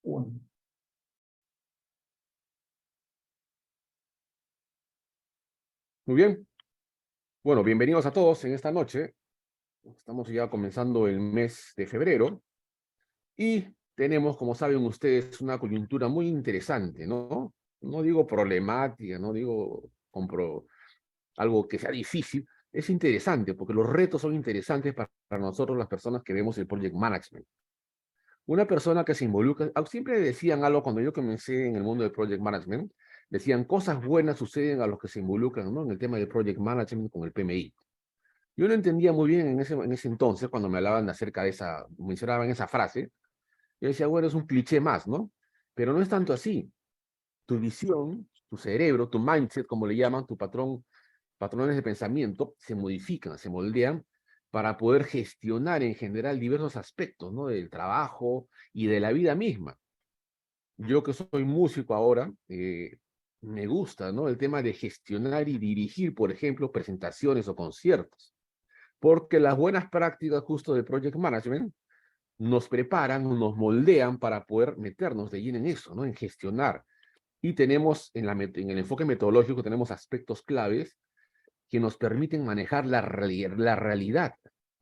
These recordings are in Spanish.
Uno. Muy bien. Bueno, bienvenidos a todos en esta noche. Estamos ya comenzando el mes de febrero y tenemos, como saben ustedes, una coyuntura muy interesante, ¿no? No digo problemática, no digo algo que sea difícil. Es interesante porque los retos son interesantes para nosotros, las personas que vemos el project management. Una persona que se involucra, siempre decían algo cuando yo comencé en el mundo del project management, decían cosas buenas suceden a los que se involucran, ¿no? En el tema del project management con el PMI. Yo no entendía muy bien en ese entonces, cuando me hablaban acerca de mencionaban esa frase, yo decía, bueno, es un cliché más, ¿no? Pero no es tanto así. Tu visión, tu cerebro, tu mindset, como le llaman, patrones de pensamiento, se modifican, se moldean para poder gestionar en general diversos aspectos, ¿no? Del trabajo y de la vida misma. Yo que soy músico ahora, me gusta, ¿no? El tema de gestionar y dirigir, por ejemplo, presentaciones o conciertos, porque las buenas prácticas justo de project management nos preparan, nos moldean para poder meternos de lleno en eso, ¿no? En gestionar. Y tenemos, en el enfoque metodológico, tenemos aspectos claves que nos permiten manejar la realidad,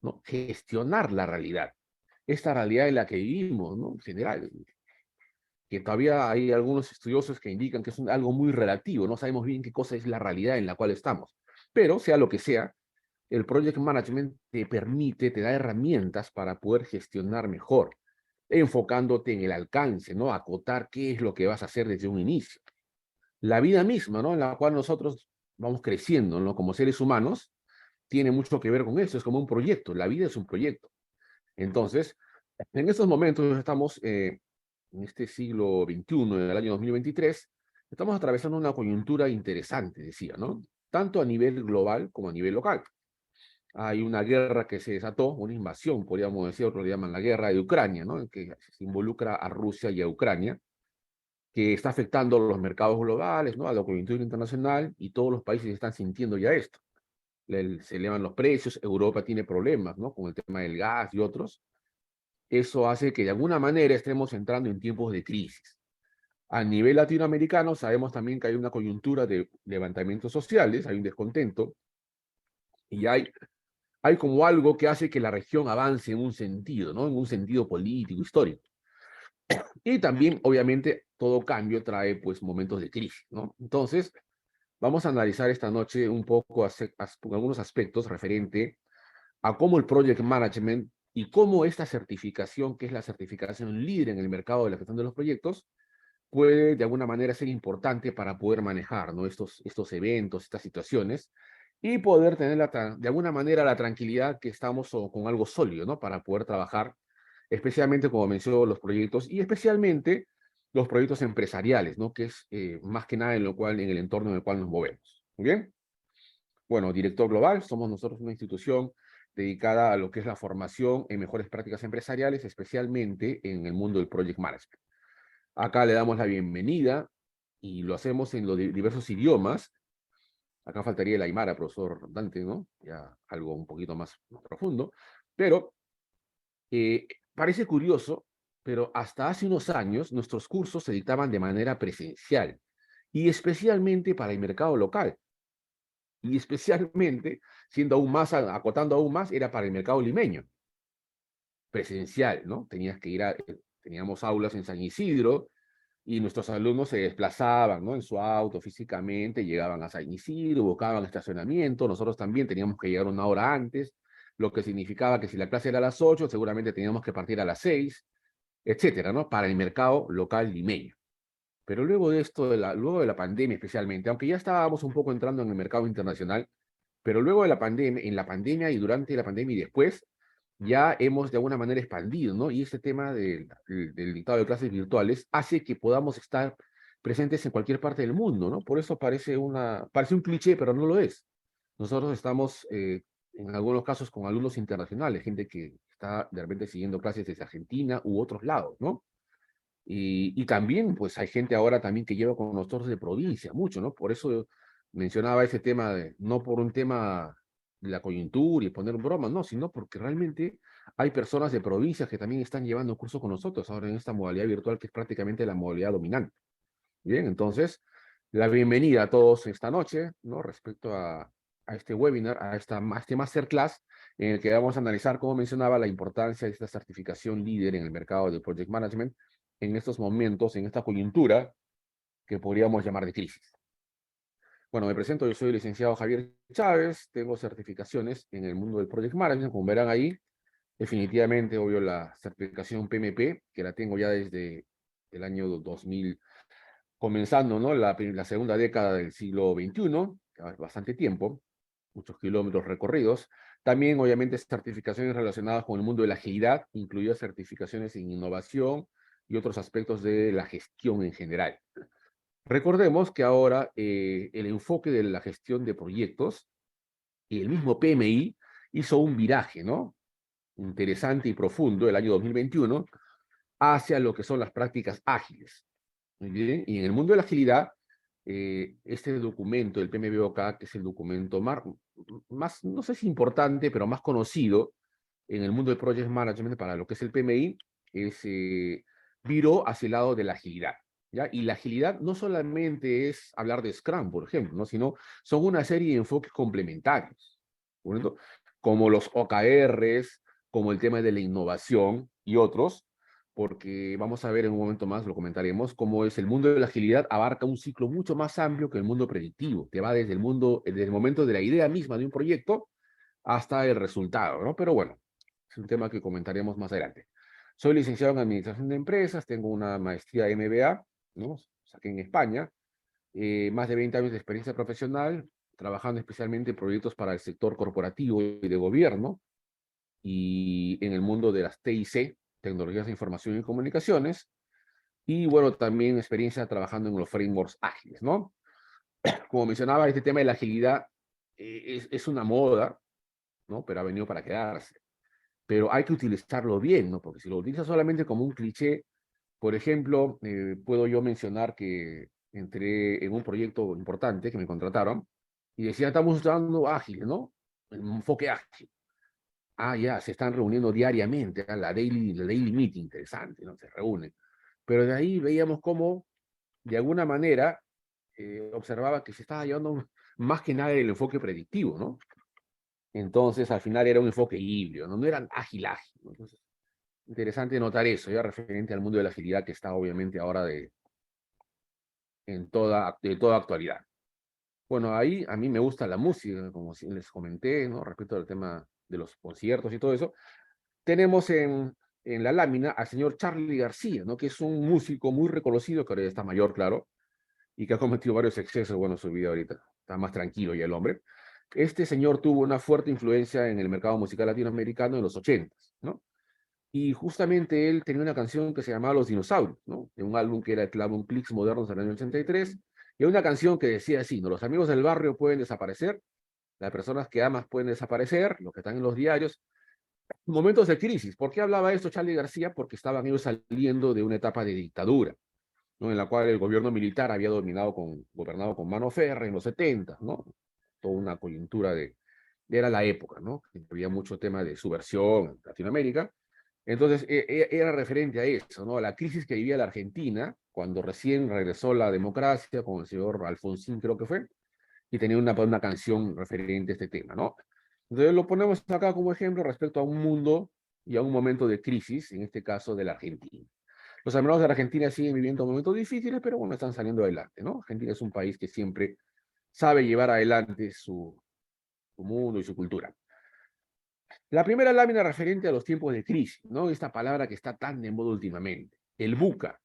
¿no? Gestionar la realidad. Esta realidad en la que vivimos, ¿no? En general, que todavía hay algunos estudiosos que indican que es algo muy relativo, no sabemos bien qué cosa es la realidad en la cual estamos. Pero sea lo que sea, el project management te permite, te da herramientas para poder gestionar mejor, enfocándote en el alcance, ¿no? Acotar qué es lo que vas a hacer desde un inicio. La vida misma, ¿no? En la cual nosotros vamos creciendo, ¿no? Como seres humanos, tiene mucho que ver con eso, es como un proyecto, la vida es un proyecto. Entonces, en estos momentos estamos, en este siglo XXI, en el año 2023, estamos atravesando una coyuntura interesante, decía, ¿no? Tanto a nivel global como a nivel local. Hay una guerra que se desató, una invasión, podríamos decir, otros le llaman la guerra de Ucrania, ¿no? Que se involucra a Rusia y a Ucrania, que está afectando los mercados globales, ¿no? A la coyuntura internacional, y todos los países están sintiendo ya esto. Se elevan los precios, Europa tiene problemas, ¿no? Con el tema del gas y otros. Eso hace que de alguna manera estemos entrando en tiempos de crisis. A nivel latinoamericano sabemos también que hay una coyuntura de levantamientos sociales, hay un descontento, y hay como algo que hace que la región avance en un sentido, ¿no? En un sentido político, histórico. Y también, obviamente, todo cambio trae, pues, momentos de crisis, ¿no? Entonces, vamos a analizar esta noche un poco algunos aspectos referente a cómo el project management y cómo esta certificación, que es la certificación líder en el mercado de la gestión de los proyectos, puede de alguna manera ser importante para poder manejar, ¿no? Estos eventos, estas situaciones, y poder tener de alguna manera la tranquilidad que estamos con algo sólido, ¿no? Para poder trabajar, especialmente como menciono los proyectos, y especialmente los proyectos empresariales, ¿no? Que es más que nada en el entorno en el cual nos movemos. ¿Muy bien? Bueno, Director Global, somos nosotros una institución dedicada a lo que es la formación en mejores prácticas empresariales, especialmente en el mundo del project management. Acá le damos la bienvenida y lo hacemos en los diversos idiomas. Acá faltaría el Aymara, profesor Dante, ¿no? Ya algo un poquito más profundo. Pero parece curioso, pero hasta hace unos años nuestros cursos se dictaban de manera presencial y especialmente para el mercado local. Y especialmente, siendo aún más, acotando aún más, era para el mercado limeño, presencial, ¿no? Teníamos aulas en San Isidro, y nuestros alumnos se desplazaban, ¿no? En su auto físicamente, llegaban a San Isidro, buscaban estacionamiento, nosotros también teníamos que llegar una hora antes, lo que significaba que si la clase era a las 8, seguramente teníamos que partir a las 6, etcétera, ¿no? Para el mercado local limeño. Pero luego de esto, luego de la pandemia especialmente, aunque ya estábamos un poco entrando en el mercado internacional, pero luego de la pandemia, en la pandemia y durante la pandemia y después, ya hemos de alguna manera expandido, ¿no? Y este tema del dictado de clases virtuales hace que podamos estar presentes en cualquier parte del mundo, ¿no? Por eso parece un cliché, pero no lo es. Nosotros estamos, en algunos casos, con alumnos internacionales, gente que está de repente siguiendo clases desde Argentina u otros lados, ¿no? Y también, pues hay gente ahora también que lleva con nosotros de provincia, mucho, ¿no? Por eso mencionaba ese tema no por un tema de la coyuntura y poner broma, no, sino porque realmente Hay personas de provincias que también están llevando cursos con nosotros ahora en esta modalidad virtual que es prácticamente la modalidad dominante. Bien, entonces, la bienvenida a todos esta noche, ¿no? Respecto a este webinar, a este masterclass, en el que vamos a analizar, como mencionaba, la importancia de esta certificación líder en el mercado de Project Management en estos momentos, en esta coyuntura que podríamos llamar de crisis. Bueno, me presento, yo soy el licenciado Javier Chávez, tengo certificaciones en el mundo del Project Management, como verán ahí, definitivamente, obvio, la certificación PMP, que la tengo ya desde el año 2000, comenzando, ¿no? La segunda década del siglo XXI, bastante tiempo, muchos kilómetros recorridos. También, obviamente, certificaciones relacionadas con el mundo de la agilidad, incluidas certificaciones en innovación y otros aspectos de la gestión en general. Recordemos que ahora el enfoque de la gestión de proyectos y el mismo PMI hizo un viraje, ¿no? Interesante y profundo el año 2021 hacia lo que son las prácticas ágiles. Muy bien, y en el mundo de la agilidad, este documento, el PMBOK, que es el documento más, no sé si importante, pero más conocido en el mundo de Project Management para lo que es el PMI, viró hacia el lado de la agilidad. ¿Ya? Y la agilidad no solamente es hablar de Scrum, por ejemplo, ¿no? Sino son una serie de enfoques complementarios, ¿no? Como los OKRs, como el tema de la innovación y otros, porque vamos a ver en un momento más, lo comentaremos, cómo es el mundo de la agilidad abarca un ciclo mucho más amplio que el mundo predictivo, que va desde el momento de la idea misma de un proyecto hasta el resultado, ¿no? Pero bueno, es un tema que comentaremos más adelante. Soy licenciado en Administración de Empresas, tengo una maestría MBA, ¿no? Saqué en España, más de 20 años de experiencia profesional, trabajando especialmente en proyectos para el sector corporativo y de gobierno, y en el mundo de las TIC, Tecnologías de Información y Comunicaciones, y bueno, también experiencia trabajando en los frameworks ágiles, ¿no? Como mencionaba, este tema de la agilidad es una moda, ¿no? Pero ha venido para quedarse. Pero hay que utilizarlo bien, ¿no? Porque si lo utilizas solamente como un cliché, por ejemplo, puedo yo mencionar que entré en un proyecto importante que me contrataron y decían, estamos usando ágil, ¿no? Un enfoque ágil. Ah, ya, se están reuniendo diariamente, la daily meeting, interesante, ¿no? Se reúnen. Pero de ahí veíamos cómo, de alguna manera, observaba que se estaba llevando más que nada el enfoque predictivo, ¿no? Entonces, al final era un enfoque híbrido, ¿no? No eran ágil, ¿no? Entonces, interesante notar eso, ya referente al mundo de la agilidad que está obviamente ahora de toda actualidad. Bueno, ahí a mí me gusta la música, como les comenté, ¿no? Respecto al tema de los conciertos y todo eso. Tenemos en la lámina al señor Charly García, ¿no? Que es un músico muy reconocido, que ahora ya está mayor, claro, y que ha cometido varios excesos, bueno, en su vida ahorita. Está más tranquilo ya el hombre. Este señor tuvo una fuerte influencia en el mercado musical latinoamericano en los 80, ¿no? Y justamente él tenía una canción que se llamaba Los Dinosaurios, ¿no? De un álbum que era el álbum Clicks Modernos del año 83, y una canción que decía así, ¿no? Los amigos del barrio pueden desaparecer, las personas que amas pueden desaparecer, los que están en los diarios, momentos de crisis. ¿Por qué hablaba esto Charly García? Porque estaban ellos saliendo de una etapa de dictadura, ¿no? En la cual el gobierno militar había gobernado con mano férrea en los 70, ¿no? Toda una coyuntura era la época, ¿no? Había mucho tema de subversión en Latinoamérica. Entonces, era referente a eso, ¿no? La crisis que vivía la Argentina cuando recién regresó la democracia con el señor Alfonsín, creo que fue, y tenía una canción referente a este tema, ¿no? Entonces lo ponemos acá como ejemplo respecto a un mundo y a un momento de crisis, en este caso de la Argentina. Los hermanos de la Argentina siguen viviendo momentos difíciles, pero bueno, están saliendo adelante, ¿no? Argentina es un país que siempre sabe llevar adelante su mundo y su cultura. La primera lámina referente a los tiempos de crisis, ¿no? Esta palabra que está tan de moda últimamente, el VUCA.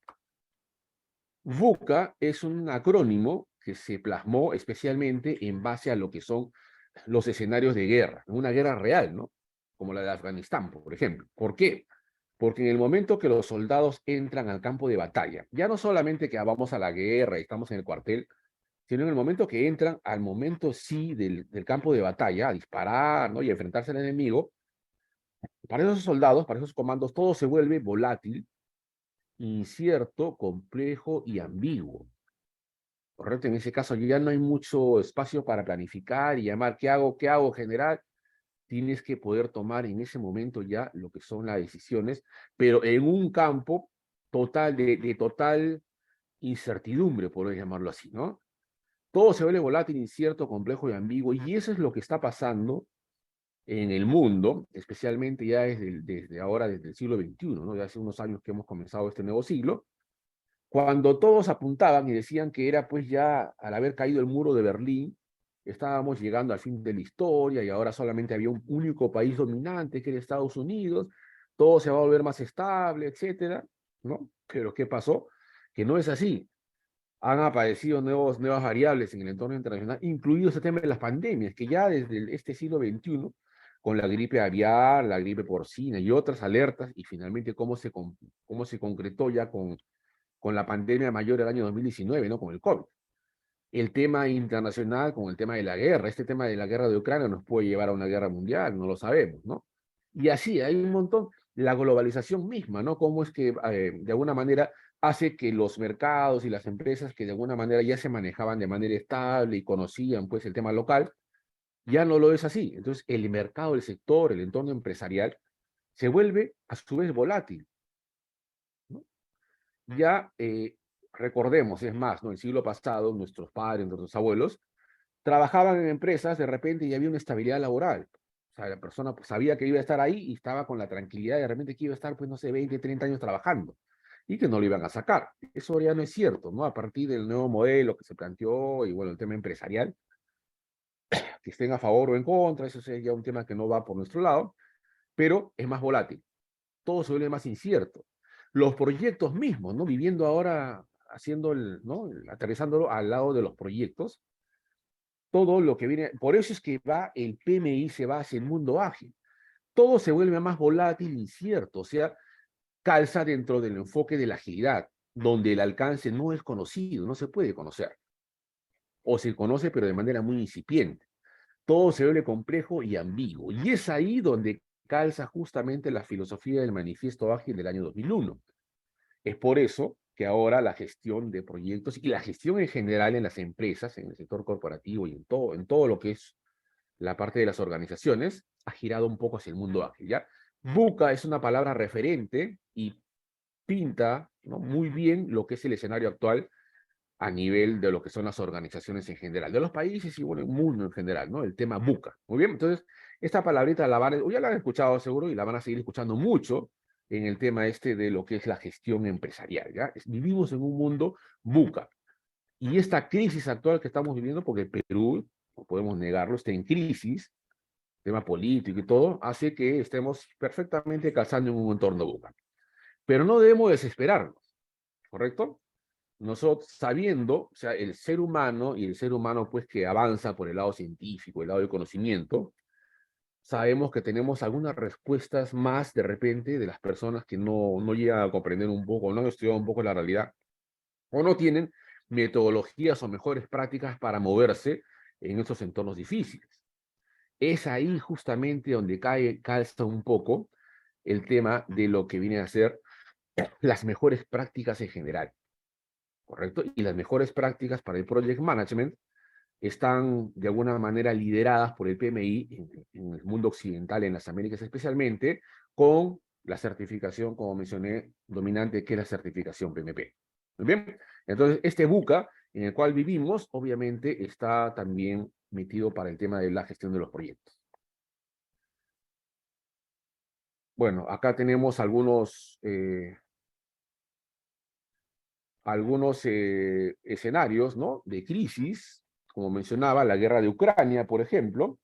VUCA es un acrónimo que se plasmó especialmente en base a lo que son los escenarios de guerra, una guerra real, ¿no? Como la de Afganistán, por ejemplo. ¿Por qué? Porque en el momento que los soldados entran al campo de batalla, ya no solamente que vamos a la guerra y estamos en el cuartel, sino en el momento que entran, al momento sí del campo de batalla, a disparar, ¿no? Y a enfrentarse al enemigo, para esos soldados, para esos comandos, todo se vuelve volátil, incierto, complejo y ambiguo. ¿Correcto? En ese caso ya no hay mucho espacio para planificar y llamar qué hago, general. tienes que poder tomar en ese momento ya lo que son las decisiones, pero en un campo total de total incertidumbre, por llamarlo así, ¿no? Todo se vuelve volátil, incierto, complejo y ambiguo, y eso es lo que está pasando en el mundo, especialmente ya desde ahora, desde el siglo XXI, ¿no? Ya hace unos años que hemos comenzado este nuevo siglo, cuando todos apuntaban y decían que era pues ya al haber caído el muro de Berlín, estábamos llegando al fin de la historia y ahora solamente había un único país dominante que era Estados Unidos, todo se va a volver más estable, etcétera, ¿no? Pero ¿qué pasó? Que no es así. Han aparecido nuevas variables en el entorno internacional, incluido este tema de las pandemias, que ya desde este siglo XXI, con la gripe aviar, la gripe porcina y otras alertas, y finalmente cómo se concretó ya con la pandemia mayor del año 2019, ¿no? Con el COVID. El tema internacional con el tema de la guerra, este tema de la guerra de Ucrania nos puede llevar a una guerra mundial, no lo sabemos, ¿no? Y así, hay un montón, la globalización misma, ¿no? Cómo es que de alguna manera hace que los mercados y las empresas que de alguna manera ya se manejaban de manera estable y conocían pues el tema local, ya no lo es así. Entonces el mercado, el sector, el entorno empresarial se vuelve a su vez volátil, ¿no? Ya recordemos, es más, ¿no? El siglo pasado, nuestros padres, nuestros abuelos, trabajaban en empresas de repente y había una estabilidad laboral. O sea, la persona pues, sabía que iba a estar ahí y estaba con la tranquilidad de repente que iba a estar, pues, no sé, 20, 30 años trabajando y que no lo iban a sacar. Eso ya no es cierto, ¿no? A partir del nuevo modelo que se planteó y, bueno, el tema empresarial, que estén a favor o en contra, eso sería un tema que no va por nuestro lado, pero es más volátil. Todo se vuelve más incierto. Los proyectos mismos, ¿no? Viviendo ahora, haciendo ¿no? Aterrizándolo al lado de los proyectos, todo lo que viene, por eso es que va el PMI, se va hacia el mundo ágil. Todo se vuelve más volátil, incierto, o sea, calza dentro del enfoque de la agilidad, donde el alcance no es conocido, no se puede conocer, o se conoce pero de manera muy incipiente. Todo se vuelve complejo y ambiguo, y es ahí donde calza justamente la filosofía del Manifiesto Ágil del año 2001. Es por eso que ahora la gestión de proyectos y la gestión en general en las empresas, en el sector corporativo y en todo lo que es la parte de las organizaciones, ha girado un poco hacia el mundo ágil, ¿ya? VUCA es una palabra referente y pinta, ¿no? Muy bien lo que es el escenario actual a nivel de lo que son las organizaciones en general, de los países y bueno, el mundo en general, ¿no? El tema VUCA. Muy bien, entonces, esta palabrita ya la han escuchado seguro y la van a seguir escuchando mucho en el tema este de lo que es la gestión empresarial, ¿ya? Vivimos en un mundo VUCA. Y esta crisis actual que estamos viviendo, porque Perú, no podemos negarlo, está en crisis, tema político y todo, hace que estemos perfectamente calzando en un entorno VUCA. Pero no debemos desesperarnos, ¿correcto? Nosotros sabiendo, o sea, el ser humano y el ser humano pues que avanza por el lado científico, el lado del conocimiento, sabemos que tenemos algunas respuestas más de repente de las personas que no llegan a comprender un poco, no han estudiado un poco la realidad, o no tienen metodologías o mejores prácticas para moverse en esos entornos difíciles. Es ahí justamente donde calza un poco el tema de lo que viene a ser las mejores prácticas en general, ¿correcto? Y las mejores prácticas para el project management están de alguna manera lideradas por el PMI en el mundo occidental, en las Américas especialmente, con la certificación, como mencioné, dominante, que es la certificación PMP. ¿Muy bien? Entonces, este buca en el cual vivimos, obviamente, está también metido para el tema de la gestión de los proyectos. Bueno, acá tenemos algunos escenarios, ¿no? De crisis, como mencionaba, la guerra de Ucrania, por ejemplo,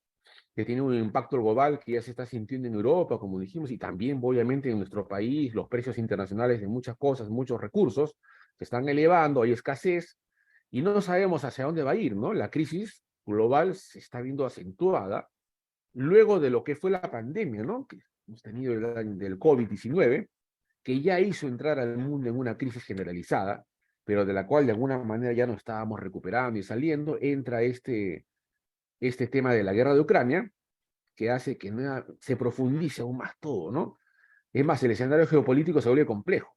que tiene un impacto global que ya se está sintiendo en Europa, como dijimos, y también obviamente en nuestro país, los precios internacionales de muchas cosas, muchos recursos, se están elevando, hay escasez, y no sabemos hacia dónde va a ir, ¿no? La crisis global se está viendo acentuada luego de lo que fue la pandemia, ¿no? Que hemos tenido el año del COVID-19, que ya hizo entrar al mundo en una crisis generalizada, pero de la cual de alguna manera ya no estábamos recuperando y saliendo, entra este tema de la guerra de Ucrania, que hace que se profundice aún más todo, ¿no? Es más, el escenario geopolítico se vuelve complejo.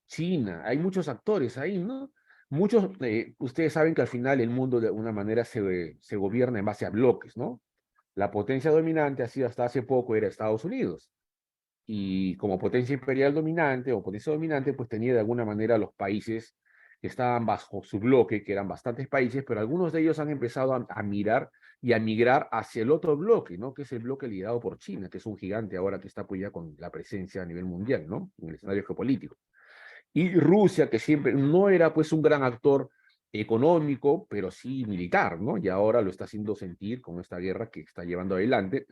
China, hay muchos actores ahí, ¿no? Muchos, ustedes saben que al final el mundo de alguna manera se gobierna en base a bloques, ¿no? La potencia dominante, así hasta hace poco, era Estados Unidos. Y como potencia imperial dominante o potencia dominante, pues tenía de alguna manera los países que estaban bajo su bloque, que eran bastantes países, pero algunos de ellos han empezado a mirar y a migrar hacia el otro bloque, ¿no? Que es el bloque liderado por China, que es un gigante ahora que está pues ya con la presencia a nivel mundial, ¿no? En el escenario geopolítico. Y Rusia, que siempre no era pues un gran actor económico, pero sí militar, ¿no? Y ahora lo está haciendo sentir con esta guerra que está llevando adelante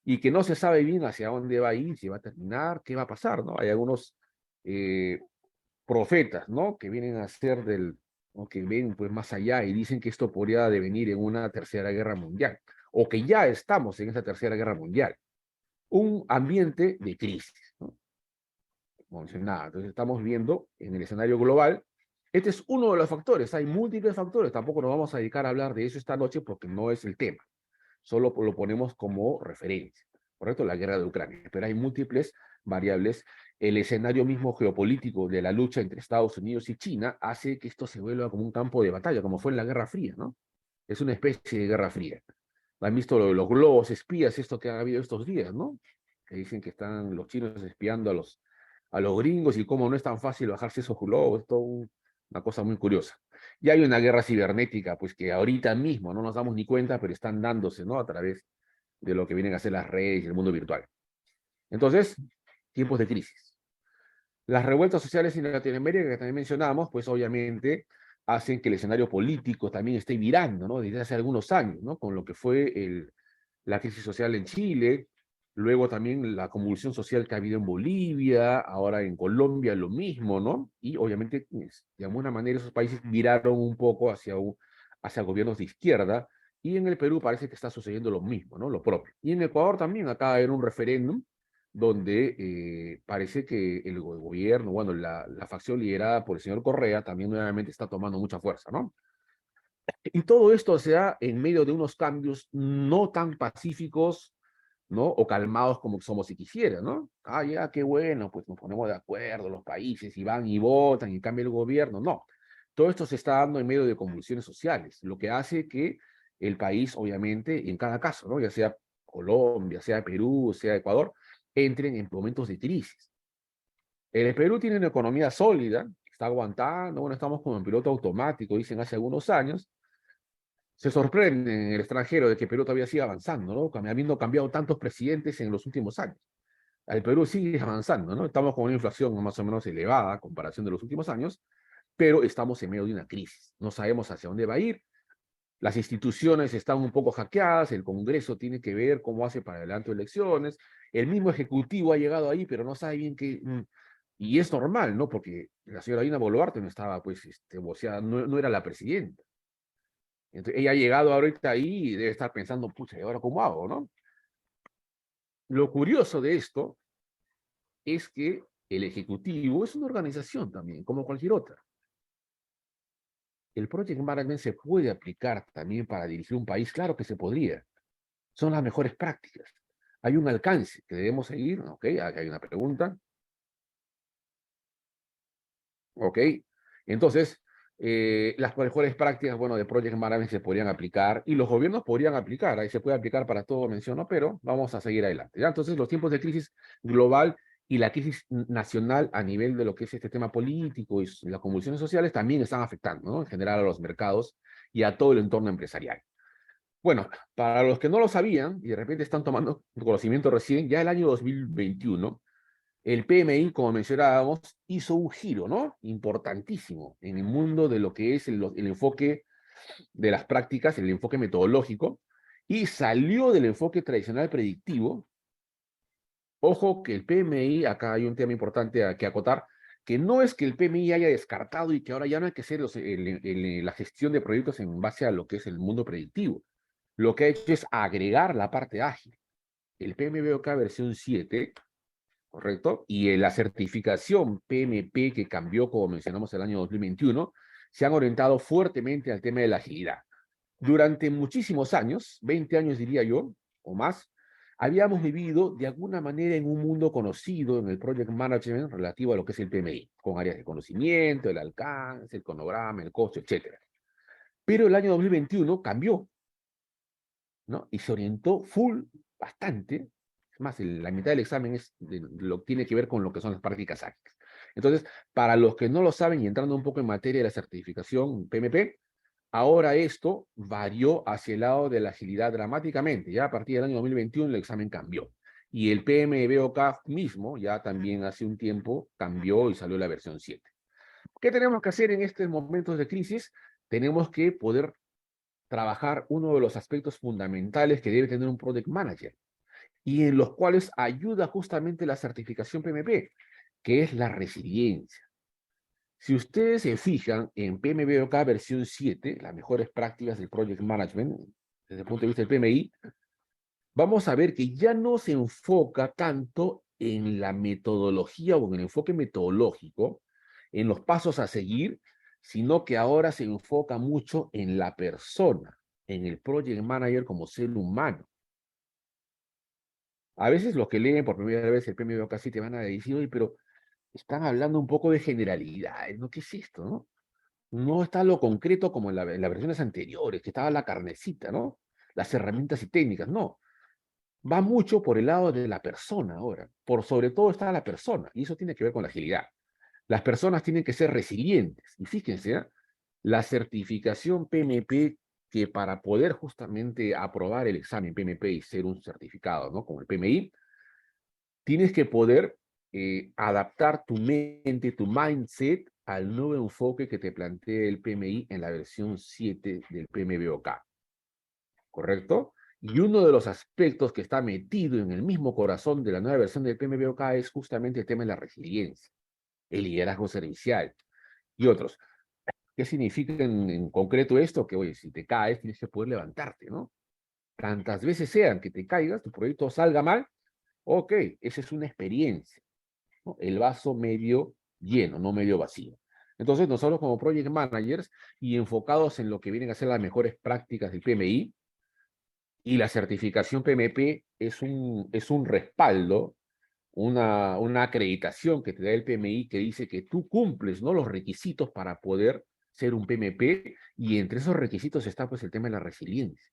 y que no se sabe bien hacia dónde va a ir, si va a terminar, qué va a pasar, ¿no? Hay algunos eh, profetas, ¿no? Que vienen a ser o que ven pues más allá y dicen que esto podría devenir en una tercera guerra mundial, o que ya estamos en esa tercera guerra mundial. Un ambiente de crisis, ¿no? Como mencionaba, entonces estamos viendo en el escenario global, este es uno de los factores, hay múltiples factores, tampoco nos vamos a dedicar a hablar de eso esta noche porque no es el tema, solo lo ponemos como referencia, ¿correcto? La guerra de Ucrania, pero hay múltiples variables. El escenario mismo geopolítico de la lucha entre Estados Unidos y China hace que esto se vuelva como un campo de batalla, como fue en la Guerra Fría, ¿no? Es una especie de Guerra Fría. Han visto los globos espías, esto que ha habido estos días, ¿no? Que dicen que están los chinos espiando a los gringos y cómo no es tan fácil bajarse esos globos, es todo una cosa muy curiosa. Y hay una guerra cibernética, pues que ahorita mismo no nos damos ni cuenta, pero están dándose, ¿no? A través de lo que vienen a ser las redes y el mundo virtual. Entonces, tiempos de crisis. Las revueltas sociales en Latinoamérica que también mencionamos, pues obviamente hacen que el escenario político también esté virando, ¿no? Desde hace algunos años, ¿no? Con lo que fue la crisis social en Chile, luego también la convulsión social que ha habido en Bolivia, ahora en Colombia lo mismo, ¿no? Y obviamente, pues, de alguna manera esos países viraron un poco hacia gobiernos de izquierda, y en el Perú parece que está sucediendo lo mismo, ¿no? Lo propio. Y en Ecuador también acaba de haber un referéndum donde parece que el gobierno, bueno, la facción liderada por el señor Correa también nuevamente está tomando mucha fuerza, ¿no? Y todo esto se da en medio de unos cambios no tan pacíficos, ¿no? O calmados como somos si quisiera, ¿no? Ah, ya, qué bueno, pues nos ponemos de acuerdo los países y van y votan y cambia el gobierno. No, todo esto se está dando en medio de convulsiones sociales, lo que hace que el país, obviamente, en cada caso, ¿no? Ya sea Colombia, sea Perú, sea Ecuador, entren en momentos de crisis. El Perú tiene una economía sólida, está aguantando, bueno, estamos como en piloto automático, dicen hace algunos años. Se sorprende en el extranjero de que Perú todavía siga avanzando, ¿no? Habiendo cambiado tantos presidentes en los últimos años. El Perú sigue avanzando, ¿no? Estamos con una inflación más o menos elevada a comparación de los últimos años, pero estamos en medio de una crisis. No sabemos hacia dónde va a ir. Las instituciones están un poco hackeadas, el Congreso tiene que ver cómo hace para adelanto elecciones, el mismo Ejecutivo ha llegado ahí, pero no sabe bien qué. Y es normal, ¿no? Porque la señora Dina Boluarte no estaba, pues, o sea, no era la presidenta. Entonces, ella ha llegado ahorita ahí y debe estar pensando, pucha, ¿y ahora cómo hago, no? Lo curioso de esto es que el Ejecutivo es una organización también, como cualquier otra. El Project Management se puede aplicar también para dirigir un país, claro que se podría. Son las mejores prácticas. Hay un alcance que debemos seguir, ¿ok? Aquí hay una pregunta, ¿ok? Entonces, las mejores prácticas, bueno, de Project Management se podrían aplicar y los gobiernos podrían aplicar, ahí se puede aplicar para todo, menciono, pero vamos a seguir adelante, ¿ya? Entonces, los tiempos de crisis global y la crisis nacional a nivel de lo que es este tema político y las convulsiones sociales también están afectando, ¿no? En general a los mercados y a todo el entorno empresarial. Bueno, para los que no lo sabían y de repente están tomando conocimiento recién, ya el año 2021 el PMI, como mencionábamos, hizo un giro, ¿no? Importantísimo en el mundo de lo que es el enfoque de las prácticas, el enfoque metodológico, y salió del enfoque tradicional predictivo. Ojo que el PMI, acá hay un tema importante a que acotar, que no es que el PMI haya descartado y que ahora ya no hay que hacer la gestión de proyectos en base a lo que es el mundo predictivo. Lo que ha hecho es agregar la parte ágil. El PMBOK versión 7, ¿correcto? Y en la certificación PMP que cambió, como mencionamos, el año 2021, se han orientado fuertemente al tema de la agilidad. Durante muchísimos años, 20 años diría yo, o más, habíamos vivido de alguna manera en un mundo conocido en el Project Management relativo a lo que es el PMI, con áreas de conocimiento, el alcance, el cronograma, el costo, etc. Pero el año 2021 cambió. ¿no? Y se orientó full, bastante. Es más, la mitad del examen tiene que ver con lo que son las prácticas ágiles. Entonces, para los que no lo saben y entrando un poco en materia de la certificación PMP, ahora esto varió hacia el lado de la agilidad dramáticamente. Ya a partir del año 2021 el examen cambió. Y el PMBOK mismo, ya también hace un tiempo, cambió y salió la versión 7. ¿Qué tenemos que hacer en estos momentos de crisis? Tenemos que poder trabajar uno de los aspectos fundamentales que debe tener un Project Manager y en los cuales ayuda justamente la certificación PMP, que es la resiliencia. Si ustedes se fijan en PMBOK versión 7, las mejores prácticas del Project Management, desde el punto de vista del PMI, vamos a ver que ya no se enfoca tanto en la metodología o en el enfoque metodológico, en los pasos a seguir, sino que ahora se enfoca mucho en la persona, en el Project Manager como ser humano. A veces los que leen por primera vez el PMBOK sí te van a decir, oye, pero están hablando un poco de generalidades, ¿no? ¿Qué es esto, no? No está lo concreto como en las versiones anteriores, que estaba la carnecita, ¿no? Las herramientas y técnicas, no. Va mucho por el lado de la persona ahora. Por sobre todo está la persona, y eso tiene que ver con la agilidad. Las personas tienen que ser resilientes. Y fíjense, ¿eh? La certificación PMP, que para poder justamente aprobar el examen PMP y ser un certificado, ¿no? Como el PMI, tienes que poder adaptar tu mente, tu mindset al nuevo enfoque que te plantea el PMI en la versión 7 del PMBOK, ¿correcto? Y uno de los aspectos que está metido en el mismo corazón de la nueva versión del PMBOK es justamente el tema de la resiliencia, el liderazgo servicial y otros. ¿Qué significa en concreto esto? Que, oye, si te caes, tienes que poder levantarte, ¿no? Tantas veces sean que te caigas, tu proyecto salga mal, ok, esa es una experiencia, ¿no? El vaso medio lleno, no medio vacío. Entonces, nosotros como project managers y enfocados en lo que vienen a ser las mejores prácticas del PMI, y la certificación PMP es un respaldo, una acreditación que te da el PMI que dice que tú cumples, ¿no?, los requisitos para poder ser un PMP, y entre esos requisitos está pues el tema de la resiliencia,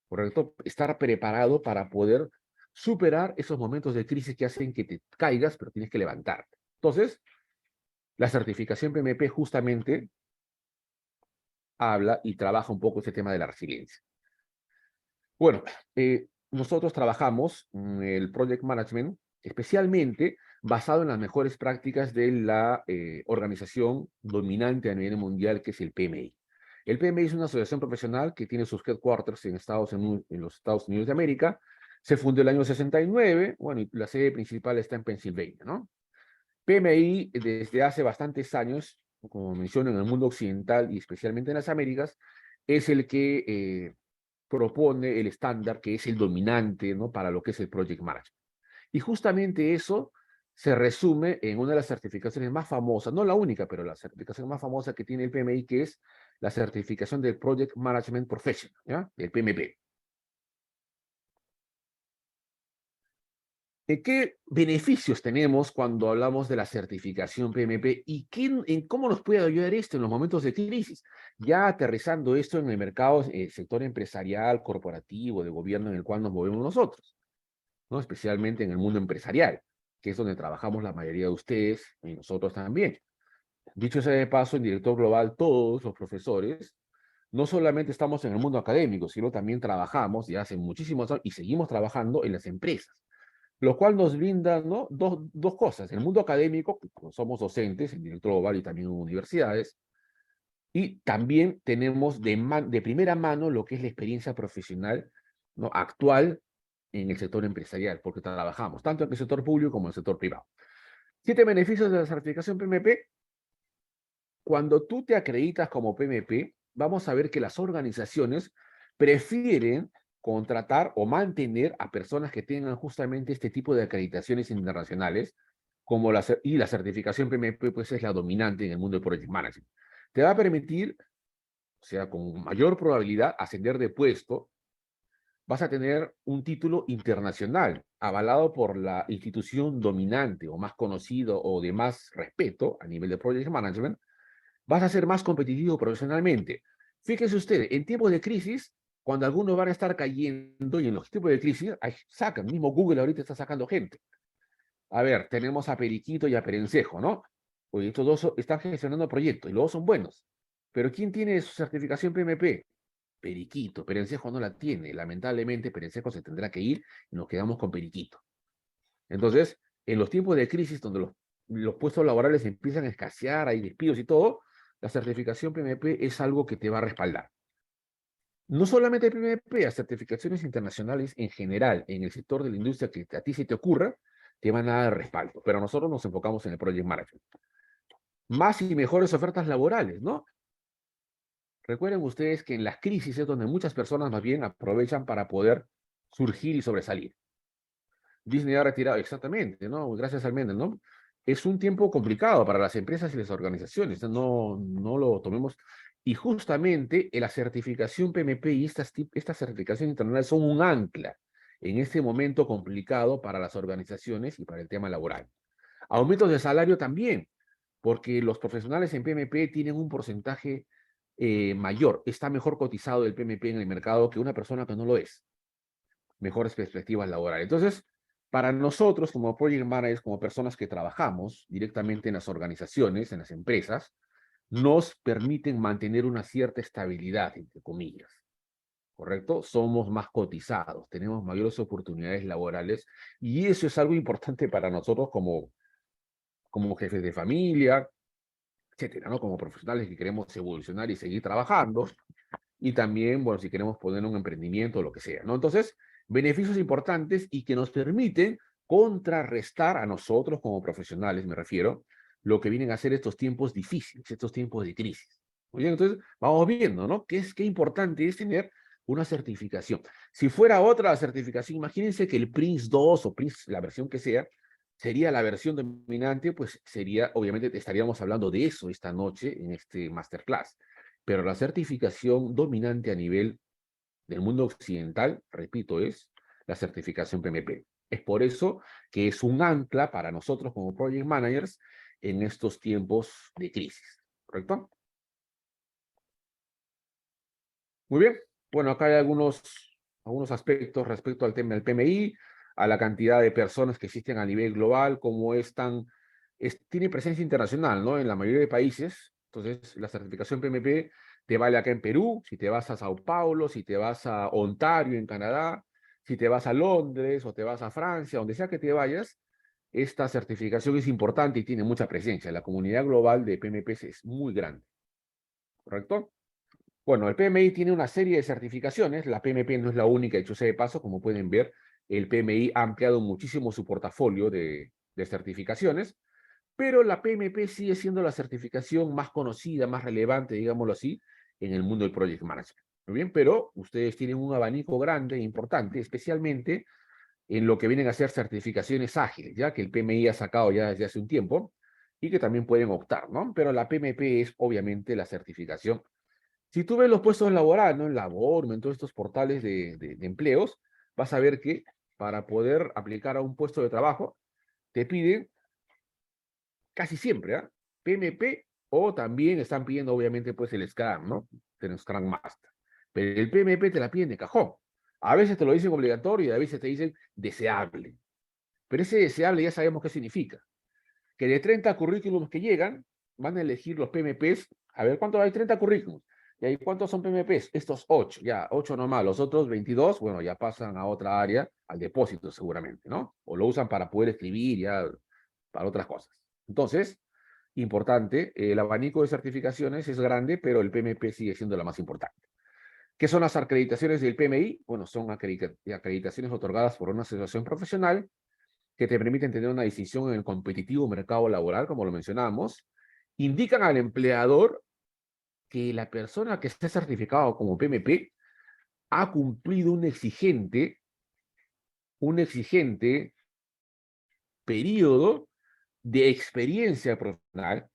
¿correcto? Estar preparado para poder superar esos momentos de crisis que hacen que te caigas, pero tienes que levantarte. Entonces, la certificación PMP justamente habla y trabaja un poco este tema de la resiliencia. Bueno, nosotros trabajamos el Project Management especialmente basado en las mejores prácticas de la organización dominante a nivel mundial, que es el PMI. El PMI es una asociación profesional que tiene sus headquarters en los Estados Unidos de América. Se fundó el año 69, bueno, y la sede principal está en Pensilvania, ¿no? PMI desde hace bastantes años, como menciono, en el mundo occidental y especialmente en las Américas, es el que propone el estándar que es el dominante, ¿no?, para lo que es el Project Management. Y justamente eso se resume en una de las certificaciones más famosas, no la única, pero la certificación más famosa que tiene el PMI, que es la certificación del Project Management Professional, ¿ya? El PMP. ¿Qué beneficios tenemos cuando hablamos de la certificación PMP y cómo nos puede ayudar esto en los momentos de crisis? Ya aterrizando esto en el mercado, sector empresarial, corporativo, de gobierno en el cual nos movemos nosotros, ¿no? Especialmente en el mundo empresarial, que es donde trabajamos la mayoría de ustedes y nosotros también. Dicho sea de paso, en Director Global, todos los profesores, no solamente estamos en el mundo académico, sino también trabajamos, y hace muchísimos años, y seguimos trabajando en las empresas, lo cual nos brinda, ¿no?, dos cosas. El mundo académico, somos docentes en Director Global y también en universidades, y también tenemos de primera mano lo que es la experiencia profesional, ¿no?, actual en el sector empresarial, porque trabajamos tanto en el sector público como en el sector privado. 7 beneficios de la certificación PMP. Cuando tú te acreditas como PMP, vamos a ver que las organizaciones prefieren contratar o mantener a personas que tengan justamente este tipo de acreditaciones internacionales, y la certificación PMP pues es la dominante en el mundo del Project Management. Te va a permitir, o sea, con mayor probabilidad, ascender de puesto. Vas a tener un título internacional avalado por la institución dominante o más conocido o de más respeto a nivel de Project Management. Vas a ser más competitivo profesionalmente. Fíjese usted, en tiempos de crisis, cuando algunos van a estar cayendo y en los tipos de crisis, sacan, mismo Google ahorita está sacando gente. A ver, tenemos a Periquito y a Perencejo, ¿no? Oye, estos dos están gestionando proyectos y los dos son buenos. Pero ¿quién tiene su certificación PMP? Periquito. Perencejo no la tiene. Lamentablemente, Perencejo se tendrá que ir y nos quedamos con Periquito. Entonces, en los tiempos de crisis donde los puestos laborales empiezan a escasear, hay despidos y todo, la certificación PMP es algo que te va a respaldar. No solamente PMP, a certificaciones internacionales en general, en el sector de la industria que a ti se te ocurra, te van a dar respaldo. Pero nosotros nos enfocamos en el Project Management. Más y mejores ofertas laborales, ¿no? Recuerden ustedes que en las crisis es donde muchas personas más bien aprovechan para poder surgir y sobresalir. Disney ha retirado, exactamente, ¿no? Gracias al Mendel, ¿no? Es un tiempo complicado para las empresas y las organizaciones, no lo tomemos. Y justamente la certificación PMP y esta certificación internacional son un ancla en este momento complicado para las organizaciones y para el tema laboral. Aumentos de salario también, porque los profesionales en PMP tienen un porcentaje mayor, está mejor cotizado el PMP en el mercado que una persona que no lo es. Mejores perspectivas laborales. Entonces, para nosotros como project managers, como personas que trabajamos directamente en las organizaciones, en las empresas, nos permiten mantener una cierta estabilidad, entre comillas. ¿Correcto? Somos más cotizados, tenemos mayores oportunidades laborales y eso es algo importante para nosotros como jefes de familia, etcétera, ¿no? Como profesionales que queremos evolucionar y seguir trabajando y también, bueno, si queremos poner un emprendimiento o lo que sea, ¿no? Entonces, beneficios importantes y que nos permiten contrarrestar a nosotros como profesionales, me refiero, lo que vienen a ser estos tiempos difíciles, estos tiempos de crisis. Muy bien, entonces vamos viendo, ¿no? Qué importante es tener una certificación. Si fuera otra certificación, imagínense que el Prince 2 o Prince, la versión que sea, sería la versión dominante, pues sería, obviamente, estaríamos hablando de eso esta noche en este masterclass. Pero la certificación dominante a nivel del mundo occidental, repito, es la certificación PMP. Es por eso que es un ancla para nosotros como project managers en estos tiempos de crisis. ¿Correcto? Muy bien. Bueno, acá hay algunos aspectos respecto al tema del PMI, a la cantidad de personas que existen a nivel global, cómo tiene presencia internacional, ¿no? En la mayoría de países. Entonces, la certificación PMP te vale acá en Perú, si te vas a Sao Paulo, si te vas a Ontario, en Canadá, si te vas a Londres o te vas a Francia, donde sea que te vayas, esta certificación es importante y tiene mucha presencia. La comunidad global de PMPs es muy grande, ¿correcto? Bueno, el PMI tiene una serie de certificaciones, la PMP no es la única, dicho sea de paso, como pueden ver, el PMI ha ampliado muchísimo su portafolio de certificaciones, pero la PMP sigue siendo la certificación más conocida, más relevante, digámoslo así, en el mundo del Project Management. Muy bien, pero ustedes tienen un abanico grande e importante, especialmente en lo que vienen a ser certificaciones ágiles, ya que el PMI ha sacado ya desde hace un tiempo y que también pueden optar, ¿no? Pero la PMP es obviamente la certificación. Si tú ves los puestos laborales, ¿no? En Labor, en todos estos portales de empleos, vas a ver que para poder aplicar a un puesto de trabajo, te piden casi siempre, ¿ah? PMP o también están pidiendo obviamente pues el Scrum, ¿no? El Scrum Master. Pero el PMP te la piden de cajón. A veces te lo dicen obligatorio y a veces te dicen deseable. Pero ese deseable ya sabemos qué significa. Que de 30 currículums que llegan, van a elegir los PMPs. A ver, ¿cuántos hay? 30 currículums. ¿Y ahí cuántos son PMPs? Estos 8, ya, 8 nomás. Los otros 22, bueno, ya pasan a otra área, al depósito seguramente, ¿no? O lo usan para poder escribir, ya, para otras cosas. Entonces, importante, el abanico de certificaciones es grande, pero el PMP sigue siendo la más importante. ¿Qué son las acreditaciones del PMI? Bueno, son acreditaciones otorgadas por una asociación profesional que te permiten tener una decisión en el competitivo mercado laboral, como lo mencionábamos, indican al empleador que la persona que esté certificado como PMP ha cumplido un exigente periodo de experiencia profesional,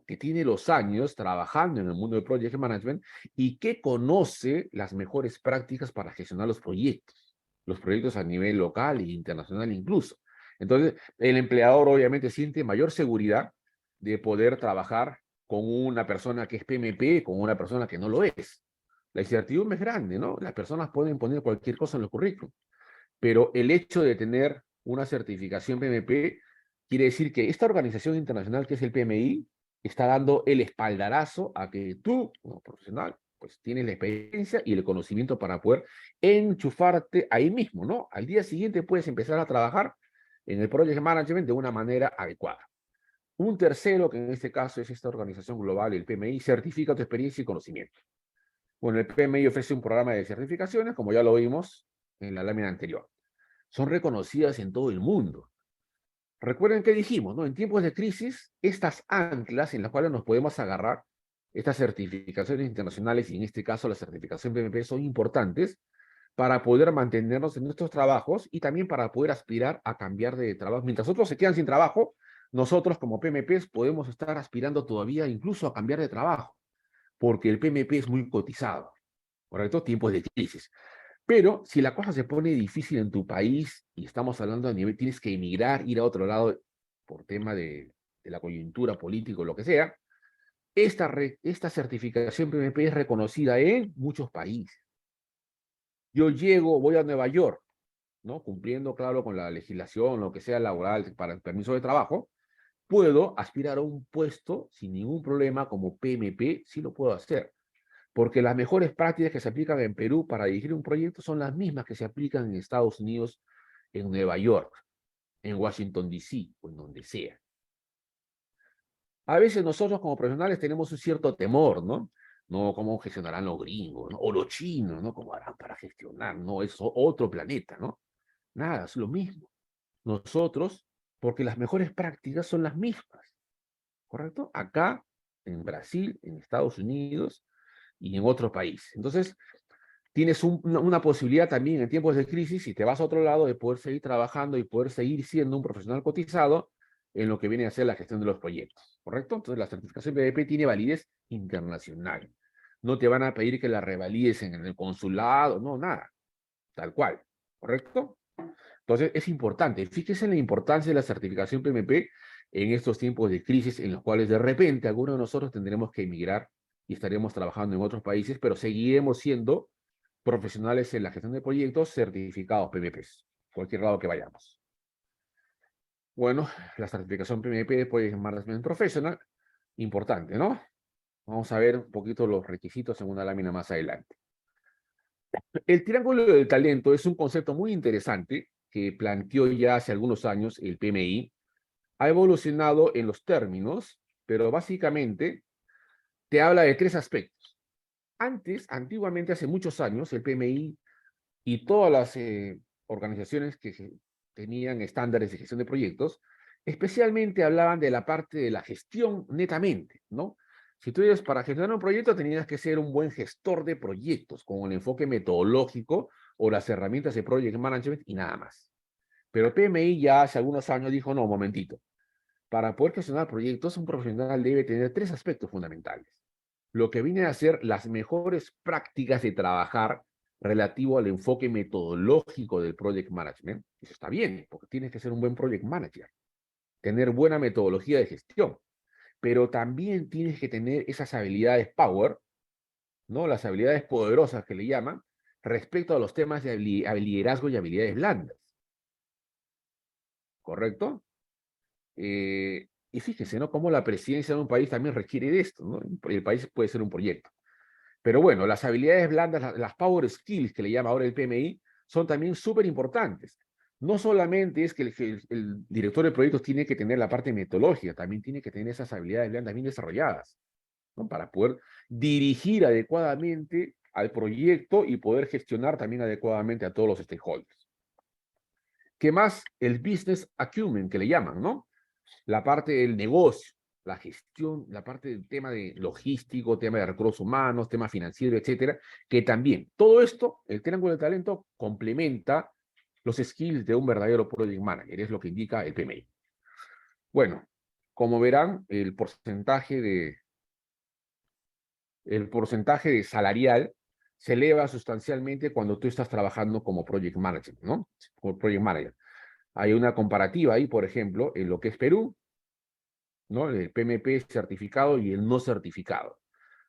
que tiene los años trabajando en el mundo del project management y que conoce las mejores prácticas para gestionar los proyectos a nivel local e internacional incluso. Entonces, el empleador obviamente siente mayor seguridad de poder trabajar con una persona que es PMP, con una persona que no lo es. La incertidumbre es grande, ¿no? Las personas pueden poner cualquier cosa en el currículum, pero el hecho de tener una certificación PMP quiere decir que esta organización internacional que es el PMI está dando el espaldarazo a que tú, como profesional, pues tienes la experiencia y el conocimiento para poder enchufarte ahí mismo, ¿no? Al día siguiente puedes empezar a trabajar en el project management de una manera adecuada. Un tercero, que en este caso es esta organización global, el PMI, certifica tu experiencia y conocimiento. Bueno, el PMI ofrece un programa de certificaciones, como ya lo vimos en la lámina anterior. Son reconocidas en todo el mundo. Recuerden que dijimos, ¿no? En tiempos de crisis, estas anclas en las cuales nos podemos agarrar, estas certificaciones internacionales, y en este caso la certificación PMP, son importantes para poder mantenernos en nuestros trabajos y también para poder aspirar a cambiar de trabajo. Mientras otros se quedan sin trabajo, nosotros como PMPs podemos estar aspirando todavía incluso a cambiar de trabajo, porque el PMP es muy cotizado, ¿correcto? Tiempos de crisis. Pero si la cosa se pone difícil en tu país y estamos hablando a nivel, tienes que emigrar, ir a otro lado por tema de la coyuntura política o lo que sea, esta certificación PMP es reconocida en muchos países. Yo llego, voy a Nueva York, ¿no? Cumpliendo, claro, con la legislación, lo que sea laboral para el permiso de trabajo, puedo aspirar a un puesto sin ningún problema como PMP, sí lo puedo hacer. Porque las mejores prácticas que se aplican en Perú para dirigir un proyecto son las mismas que se aplican en Estados Unidos, en Nueva York, en Washington, D.C. o en donde sea. A veces nosotros como profesionales tenemos un cierto temor, ¿no? No, cómo gestionarán los gringos, ¿no? O los chinos, ¿no? ¿Cómo harán para gestionar? No, es otro planeta, ¿no? Nada, es lo mismo. Nosotros, porque las mejores prácticas son las mismas, ¿correcto? Acá, en Brasil, en Estados Unidos y en otros países. Entonces, tienes una posibilidad también en tiempos de crisis, si te vas a otro lado, de poder seguir trabajando y poder seguir siendo un profesional cotizado en lo que viene a ser la gestión de los proyectos, ¿correcto? Entonces, la certificación PDP tiene validez internacional. No te van a pedir que la revalides en el consulado, no, nada, tal cual, ¿correcto? Entonces, es importante. Fíjese en la importancia de la certificación PMP en estos tiempos de crisis en los cuales de repente algunos de nosotros tendremos que emigrar y estaremos trabajando en otros países, pero seguiremos siendo profesionales en la gestión de proyectos certificados PMPs, cualquier lado que vayamos. Bueno, la certificación PMP de Project Management Professional, importante, ¿no? Vamos a ver un poquito los requisitos en una lámina más adelante. El triángulo del talento es un concepto muy interesante que planteó ya hace algunos años el PMI. Ha evolucionado en los términos, pero básicamente te habla de tres aspectos. Antiguamente, hace muchos años, el PMI y todas las organizaciones que tenían estándares de gestión de proyectos, especialmente hablaban de la parte de la gestión netamente, ¿no? Si tú eres para gestionar un proyecto, tenías que ser un buen gestor de proyectos, con el enfoque metodológico o las herramientas de project management y nada más. Pero PMI ya hace algunos años dijo, no, un momentito, para poder gestionar proyectos, un profesional debe tener tres aspectos fundamentales. Lo que viene a ser las mejores prácticas de trabajar relativo al enfoque metodológico del project management. Eso está bien, porque tienes que ser un buen project manager, tener buena metodología de gestión, pero también tienes que tener esas habilidades power, ¿no? Las habilidades poderosas que le llaman, respecto a los temas de liderazgo y habilidades blandas, ¿correcto? Y fíjese, ¿no? Cómo la presidencia de un país también requiere de esto, ¿no? El país puede ser un proyecto. Pero bueno, las habilidades blandas, las power skills que le llama ahora el PMI, son también súper importantes. No solamente es que el director de proyectos tiene que tener la parte metodológica, también tiene que tener esas habilidades blandas bien desarrolladas, ¿no? Para poder dirigir adecuadamente al proyecto y poder gestionar también adecuadamente a todos los stakeholders. ¿Qué más? El business acumen que le llaman, ¿no? La parte del negocio, la gestión, la parte del tema de logístico, tema de recursos humanos, tema financiero, etcétera, que también todo esto, el triángulo de talento, complementa los skills de un verdadero project manager, es lo que indica el PMI. Bueno, como verán, el porcentaje de salarial se eleva sustancialmente cuando tú estás trabajando como project manager, ¿no? Como project manager. Hay una comparativa ahí, por ejemplo, en lo que es Perú, ¿no? El PMP certificado y el no certificado.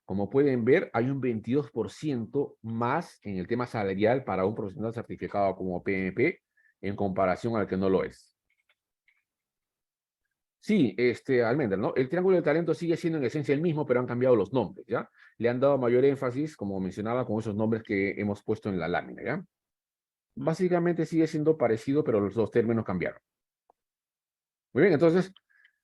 Como pueden ver, hay un 22% más en el tema salarial para un profesional certificado como PMP en comparación al que no lo es. Sí, Almendra, ¿no? El triángulo de talento sigue siendo en esencia el mismo, pero han cambiado los nombres, ¿ya? Le han dado mayor énfasis, como mencionaba, con esos nombres que hemos puesto en la lámina, ¿ya? Básicamente sigue siendo parecido, pero los dos términos cambiaron. Muy bien, entonces,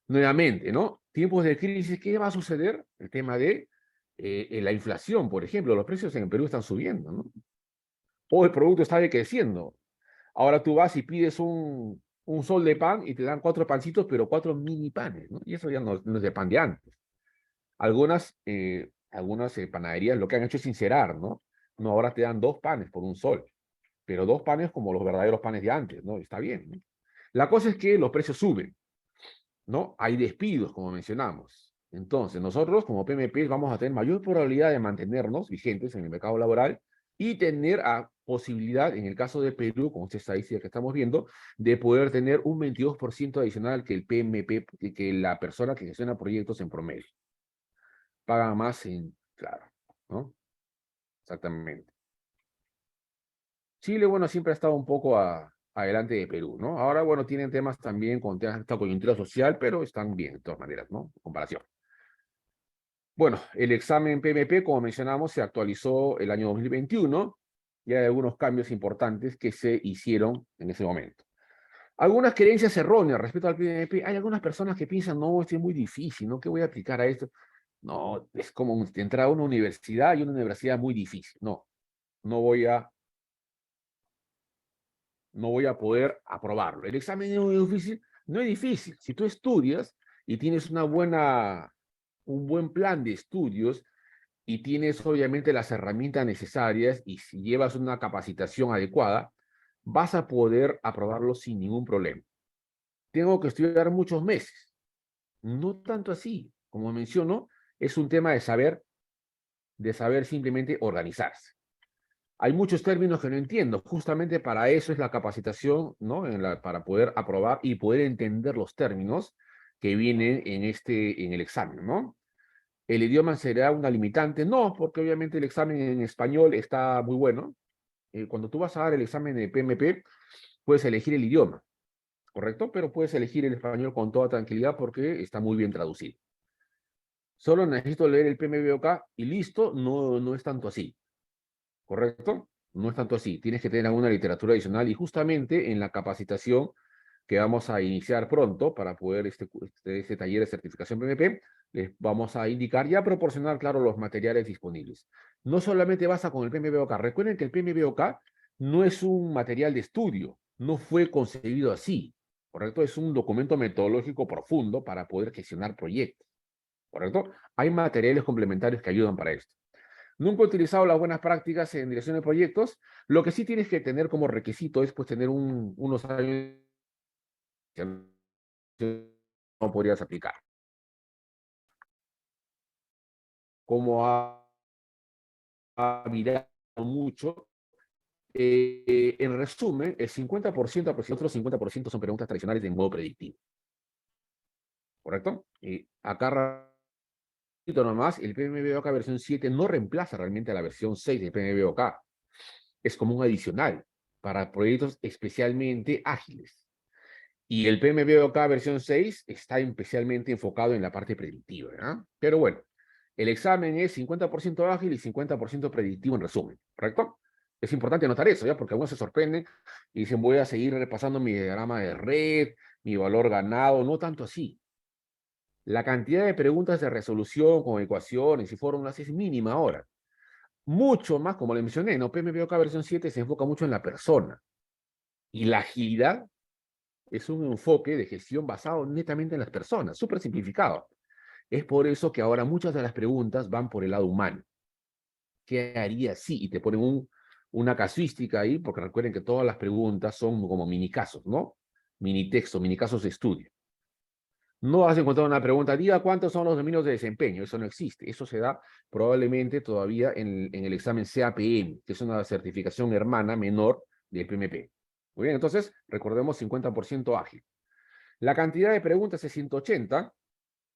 nuevamente, ¿no? Tiempos de crisis, ¿qué va a suceder? El tema de la inflación, por ejemplo, los precios en el Perú están subiendo, ¿no? O el producto está decreciendo. Ahora tú vas y pides un sol de pan y te dan 4 pancitos, pero 4 mini panes, ¿no? Y eso ya no es de pan de antes. Algunas panaderías lo que han hecho es sincerar, ¿no? No, ahora te dan 2 panes por un sol, pero 2 panes como los verdaderos panes de antes, ¿no? Está bien, ¿no? La cosa es que los precios suben, ¿no? Hay despidos, como mencionamos. Entonces, nosotros como PMP vamos a tener mayor probabilidad de mantenernos vigentes en el mercado laboral y tener posibilidad, en el caso de Perú, con esta estadística que estamos viendo, de poder tener un 22% adicional que el PMP, que la persona que gestiona proyectos en promedio. Paga más claro, ¿no? Exactamente. Chile, bueno, siempre ha estado un poco adelante de Perú, ¿no? Ahora, bueno, tienen temas también con esta coyuntura social, pero están bien de todas maneras, ¿no? En comparación. Bueno, el examen PMP, como mencionamos, se actualizó el año 2021 y hay algunos cambios importantes que se hicieron en ese momento. Algunas creencias erróneas respecto al PMP. Hay algunas personas que piensan, no, esto es muy difícil, ¿no? ¿Qué voy a aplicar a esto? No, es como entrar a una universidad y una universidad muy difícil. No, no voy a, no voy a poder aprobarlo. El examen es muy difícil, no es difícil. Si tú estudias y tienes un buen plan de estudios, y tienes obviamente las herramientas necesarias y si llevas una capacitación adecuada, vas a poder aprobarlo sin ningún problema. Tengo que estudiar muchos meses. No tanto así. Como menciono, es un tema de saber simplemente organizarse. Hay muchos términos que no entiendo. Justamente para eso es la capacitación, ¿no? Para poder aprobar y poder entender los términos que vienen en el examen, ¿no? ¿El idioma será una limitante? No, porque obviamente el examen en español está muy bueno. Cuando tú vas a dar el examen de PMP, puedes elegir el idioma, ¿correcto? Pero puedes elegir el español con toda tranquilidad porque está muy bien traducido. Solo necesito leer el PMBOK y listo, no es tanto así, ¿correcto? No es tanto así. Tienes que tener alguna literatura adicional y justamente en la capacitación que vamos a iniciar pronto para poder este taller de certificación PMP, les vamos a indicar y a proporcionar, claro, los materiales disponibles. No solamente basta con el PMBOK. Recuerden que el PMBOK no es un material de estudio, no fue concebido así, ¿correcto? Es un documento metodológico profundo para poder gestionar proyectos, ¿correcto? Hay materiales complementarios que ayudan para esto. Nunca he utilizado las buenas prácticas en dirección de proyectos. Lo que sí tienes que tener como requisito es pues tener unos años que no podrías aplicar. Como ha virado mucho, en resumen, el 50%, aproximadamente otros 50% son preguntas tradicionales de modo predictivo. ¿Correcto? Y acá nomás, el PMBOK versión 7 no reemplaza realmente a la versión 6 del PMBOK. Es como un adicional para proyectos especialmente ágiles. Y el PMBOK versión 6 está especialmente enfocado en la parte predictiva, ¿verdad? Pero bueno, el examen es 50% ágil y 50% predictivo en resumen, ¿correcto? Es importante notar eso, ¿ya? Porque algunos se sorprenden y dicen, voy a seguir repasando mi diagrama de red, mi valor ganado, no tanto así. La cantidad de preguntas de resolución con ecuaciones y fórmulas es mínima ahora. Mucho más, como le mencioné, ¿no? PMBOK versión 7 se enfoca mucho en la persona. Y la agilidad es un enfoque de gestión basado netamente en las personas, súper simplificado. Es por eso que ahora muchas de las preguntas van por el lado humano. ¿Qué haría si? Y te ponen una casuística ahí, porque recuerden que todas las preguntas son como mini casos, ¿no? Mini texto, mini casos de estudio. No vas a encontrar una pregunta, diga cuántos son los dominios de desempeño. Eso no existe. Eso se da probablemente todavía en el examen CAPM, que es una certificación hermana menor del PMP. Muy bien, entonces recordemos 50% ágil. La cantidad de preguntas es 180.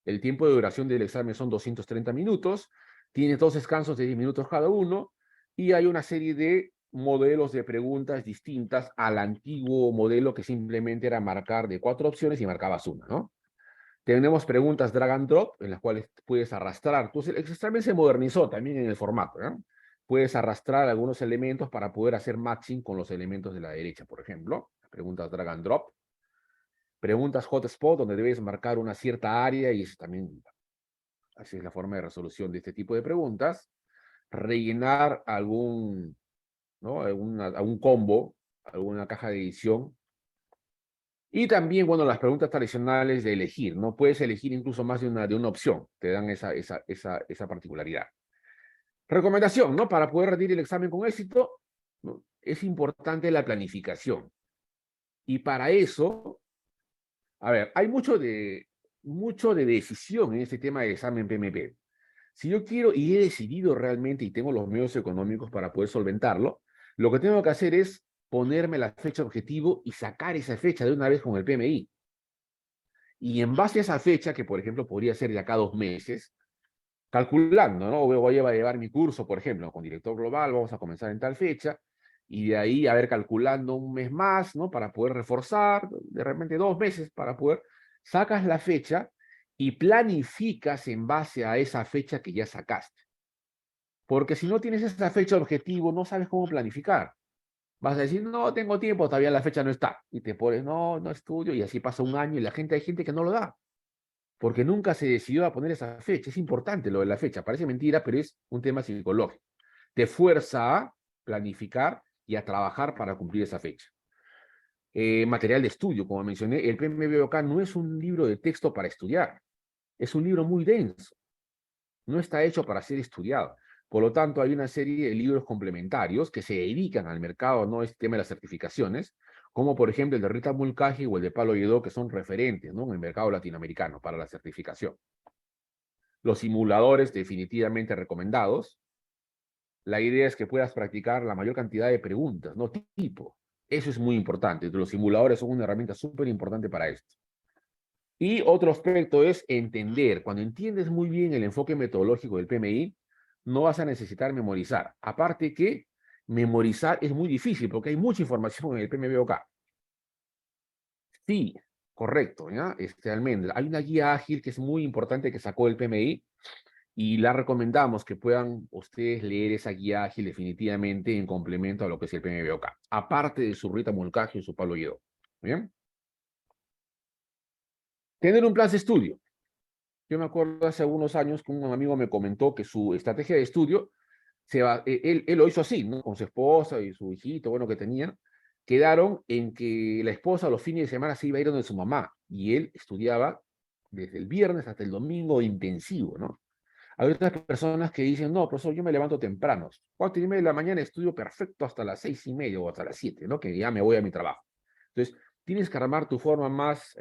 El tiempo de duración del examen son 230 minutos. Tiene 2 descansos de 10 minutos cada uno y hay una serie de modelos de preguntas distintas al antiguo modelo que simplemente era marcar de 4 opciones y marcabas una, ¿no? Tenemos preguntas drag and drop, en las cuales puedes arrastrar. Entonces, el examen se modernizó también en el formato, ¿no? Puedes arrastrar algunos elementos para poder hacer matching con los elementos de la derecha, por ejemplo. Preguntas drag and drop. Preguntas hotspot, donde debes marcar una cierta área y eso también, así es la forma de resolución de este tipo de preguntas. Rellenar algún, ¿no? algún combo, alguna caja de edición. Y también, bueno, las preguntas tradicionales de elegir, ¿no? Puedes elegir incluso más de una opción, te dan esa particularidad. Recomendación, ¿no? Para poder rendir el examen con éxito, ¿no? Es importante la planificación. Y para eso, a ver, hay mucho de decisión en este tema del examen PMP. Si yo quiero y he decidido realmente y tengo los medios económicos para poder solventarlo, lo que tengo que hacer es ponerme la fecha objetivo y sacar esa fecha de una vez con el PMI. Y en base a esa fecha, que por ejemplo podría ser de acá a 2 meses, calculando, ¿no? Voy a llevar mi curso, por ejemplo, con director global, vamos a comenzar en tal fecha, y de ahí a ver calculando un mes más, ¿no? Para poder reforzar, de repente 2 meses para poder, sacas la fecha y planificas en base a esa fecha que ya sacaste. Porque si no tienes esa fecha objetivo, no sabes cómo planificar. Vas a decir, no tengo tiempo, todavía la fecha no está. Y te pones, no, no estudio, y así pasa un año y hay gente que no lo da porque nunca se decidió a poner esa fecha. Es importante lo de la fecha, parece mentira, pero es un tema psicológico. Te fuerza a planificar y a trabajar para cumplir esa fecha. Material de estudio, como mencioné, el PMBOK no es un libro de texto para estudiar, es un libro muy denso, no está hecho para ser estudiado. Por lo tanto, hay una serie de libros complementarios que se dedican al mercado, no este tema de las certificaciones, como por ejemplo el de Rita Mulcahy o el de Pablo Lledó, que son referentes, ¿no? En el mercado latinoamericano para la certificación. Los simuladores definitivamente recomendados. La idea es que puedas practicar la mayor cantidad de preguntas, no tipo. Eso es muy importante. Los simuladores son una herramienta súper importante para esto. Y otro aspecto es entender. Cuando entiendes muy bien el enfoque metodológico del PMI, no vas a necesitar memorizar. Aparte que memorizar es muy difícil porque hay mucha información en el PMBOK. Sí, correcto, ¿ya? Almendra. Hay una guía ágil que es muy importante que sacó el PMI y la recomendamos que puedan ustedes leer esa guía ágil definitivamente en complemento a lo que es el PMBOK, aparte de su Rita Mulcahy y su Pablo Lledó. ¿Bien? Tener un plan de estudio. Yo me acuerdo hace algunos años que un amigo me comentó que su estrategia de estudio, él lo hizo así, ¿no? Con su esposa y su hijito, bueno, que tenían, quedaron en que la esposa los fines de semana se iba a ir donde su mamá y él estudiaba desde el viernes hasta el domingo intensivo, ¿no? Hay otras personas que dicen, no, profesor, yo me levanto temprano. 4:30 de la mañana estudio perfecto hasta las 6:30 o hasta las 7, ¿no? Que ya me voy a mi trabajo. Entonces, tienes que armar tu forma más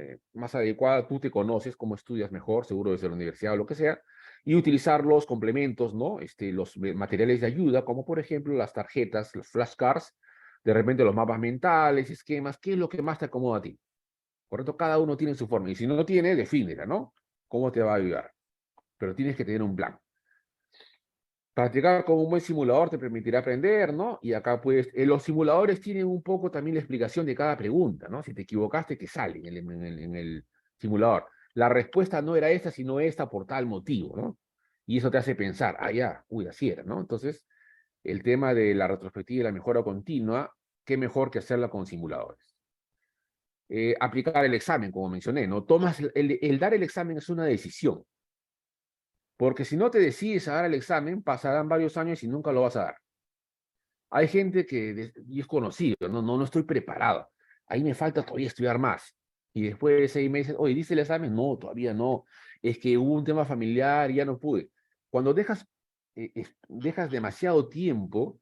adecuada. Tú te conoces cómo estudias mejor, seguro desde la universidad o lo que sea, y utilizar los complementos, ¿no? Los materiales de ayuda, como por ejemplo las tarjetas, los flashcards, de repente los mapas mentales, esquemas, ¿qué es lo que más te acomoda a ti? ¿Correcto? Cada uno tiene su forma. Y si no tiene, defínela, ¿no? ¿Cómo te va a ayudar? Pero tienes que tener un plan. Practicar como un buen simulador te permitirá aprender, ¿no? Y acá pues, los simuladores tienen un poco también la explicación de cada pregunta, ¿no? Si te equivocaste, te sale en el simulador. La respuesta no era esta, sino esta por tal motivo, ¿no? Y eso te hace pensar, ah, ya, uy, así era, ¿no? Entonces, el tema de la retrospectiva y la mejora continua, qué mejor que hacerla con simuladores. Aplicar el examen, como mencioné, ¿no? El dar el examen es una decisión. Porque si no te decides a dar el examen, pasarán varios años y nunca lo vas a dar. Hay gente y es conocido, no estoy preparado. Ahí me falta todavía estudiar más. Y después de 6 meses, oye, ¿diste el examen? No, todavía no. Es que hubo un tema familiar y ya no pude. Cuando dejas demasiado tiempo,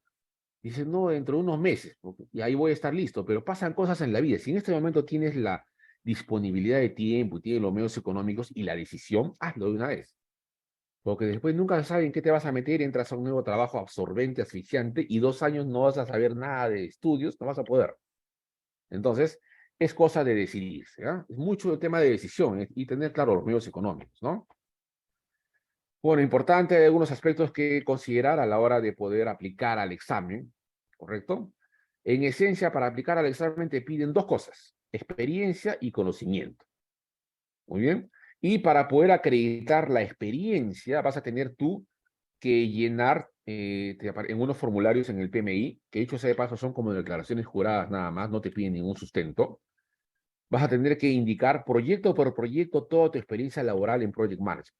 dices, no, dentro de unos meses, y ahí voy a estar listo. Pero pasan cosas en la vida. Si en este momento tienes la disponibilidad de tiempo, tienes los medios económicos y la decisión, hazlo de una vez. Porque después nunca sabes en qué te vas a meter, entras a un nuevo trabajo absorbente, asfixiante, y 2 años no vas a saber nada de estudios, no vas a poder. Entonces, es cosa de decidirse, ¿ah? Es mucho el tema de decisión y tener claro los medios económicos, ¿no? Bueno, importante, hay algunos aspectos que considerar a la hora de poder aplicar al examen, ¿correcto? En esencia, para aplicar al examen te piden dos cosas, experiencia y conocimiento. Muy bien. Y para poder acreditar la experiencia, vas a tener tú que llenar en unos formularios en el PMI, que dicho sea de paso son como declaraciones juradas nada más, no te piden ningún sustento. Vas a tener que indicar proyecto por proyecto toda tu experiencia laboral en Project Management.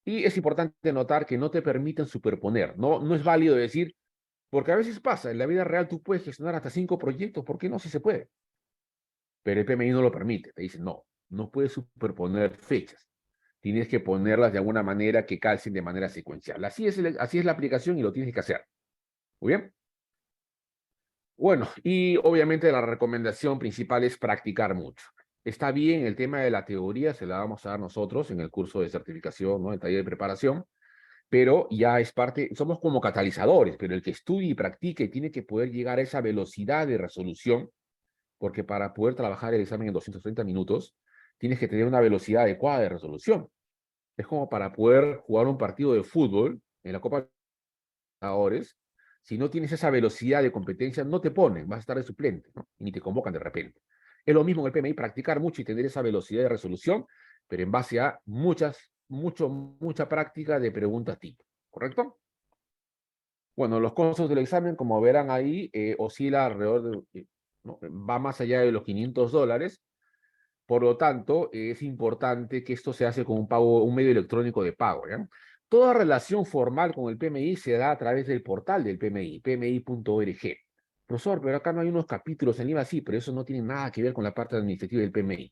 Y es importante notar que no te permiten superponer, no es válido decir, porque a veces pasa, en la vida real tú puedes gestionar hasta 5 proyectos, ¿por qué no? Si se puede. Pero el PMI no lo permite, te dice, no puedes superponer fechas. Tienes que ponerlas de alguna manera que calcen de manera secuencial. Así es la aplicación y lo tienes que hacer. Muy bien. Bueno, y obviamente la recomendación principal es practicar mucho. Está bien el tema de la teoría, se la vamos a dar nosotros en el curso de certificación, ¿no? El taller de preparación, pero ya es parte, somos como catalizadores, pero el que estudie y practique tiene que poder llegar a esa velocidad de resolución, porque para poder trabajar el examen en 230 minutos, tienes que tener una velocidad adecuada de resolución. Es como para poder jugar un partido de fútbol en la Copa Libertadores. Si no tienes esa velocidad de competencia, no te ponen, vas a estar de suplente, ¿no? Y ni te convocan de repente. Es lo mismo en el PMI, practicar mucho y tener esa velocidad de resolución, pero en base a mucha práctica de preguntas tipo, ¿correcto? Bueno, los costos del examen, como verán ahí, oscila alrededor de, ¿no? Va más allá de los $500. Por lo tanto, es importante que esto se hace con un medio electrónico de pago, ¿ya? Toda relación formal con el PMI se da a través del portal del PMI, pmi.org. Profesor, pero acá no hay unos capítulos en Lima, sí, pero eso no tiene nada que ver con la parte administrativa del PMI.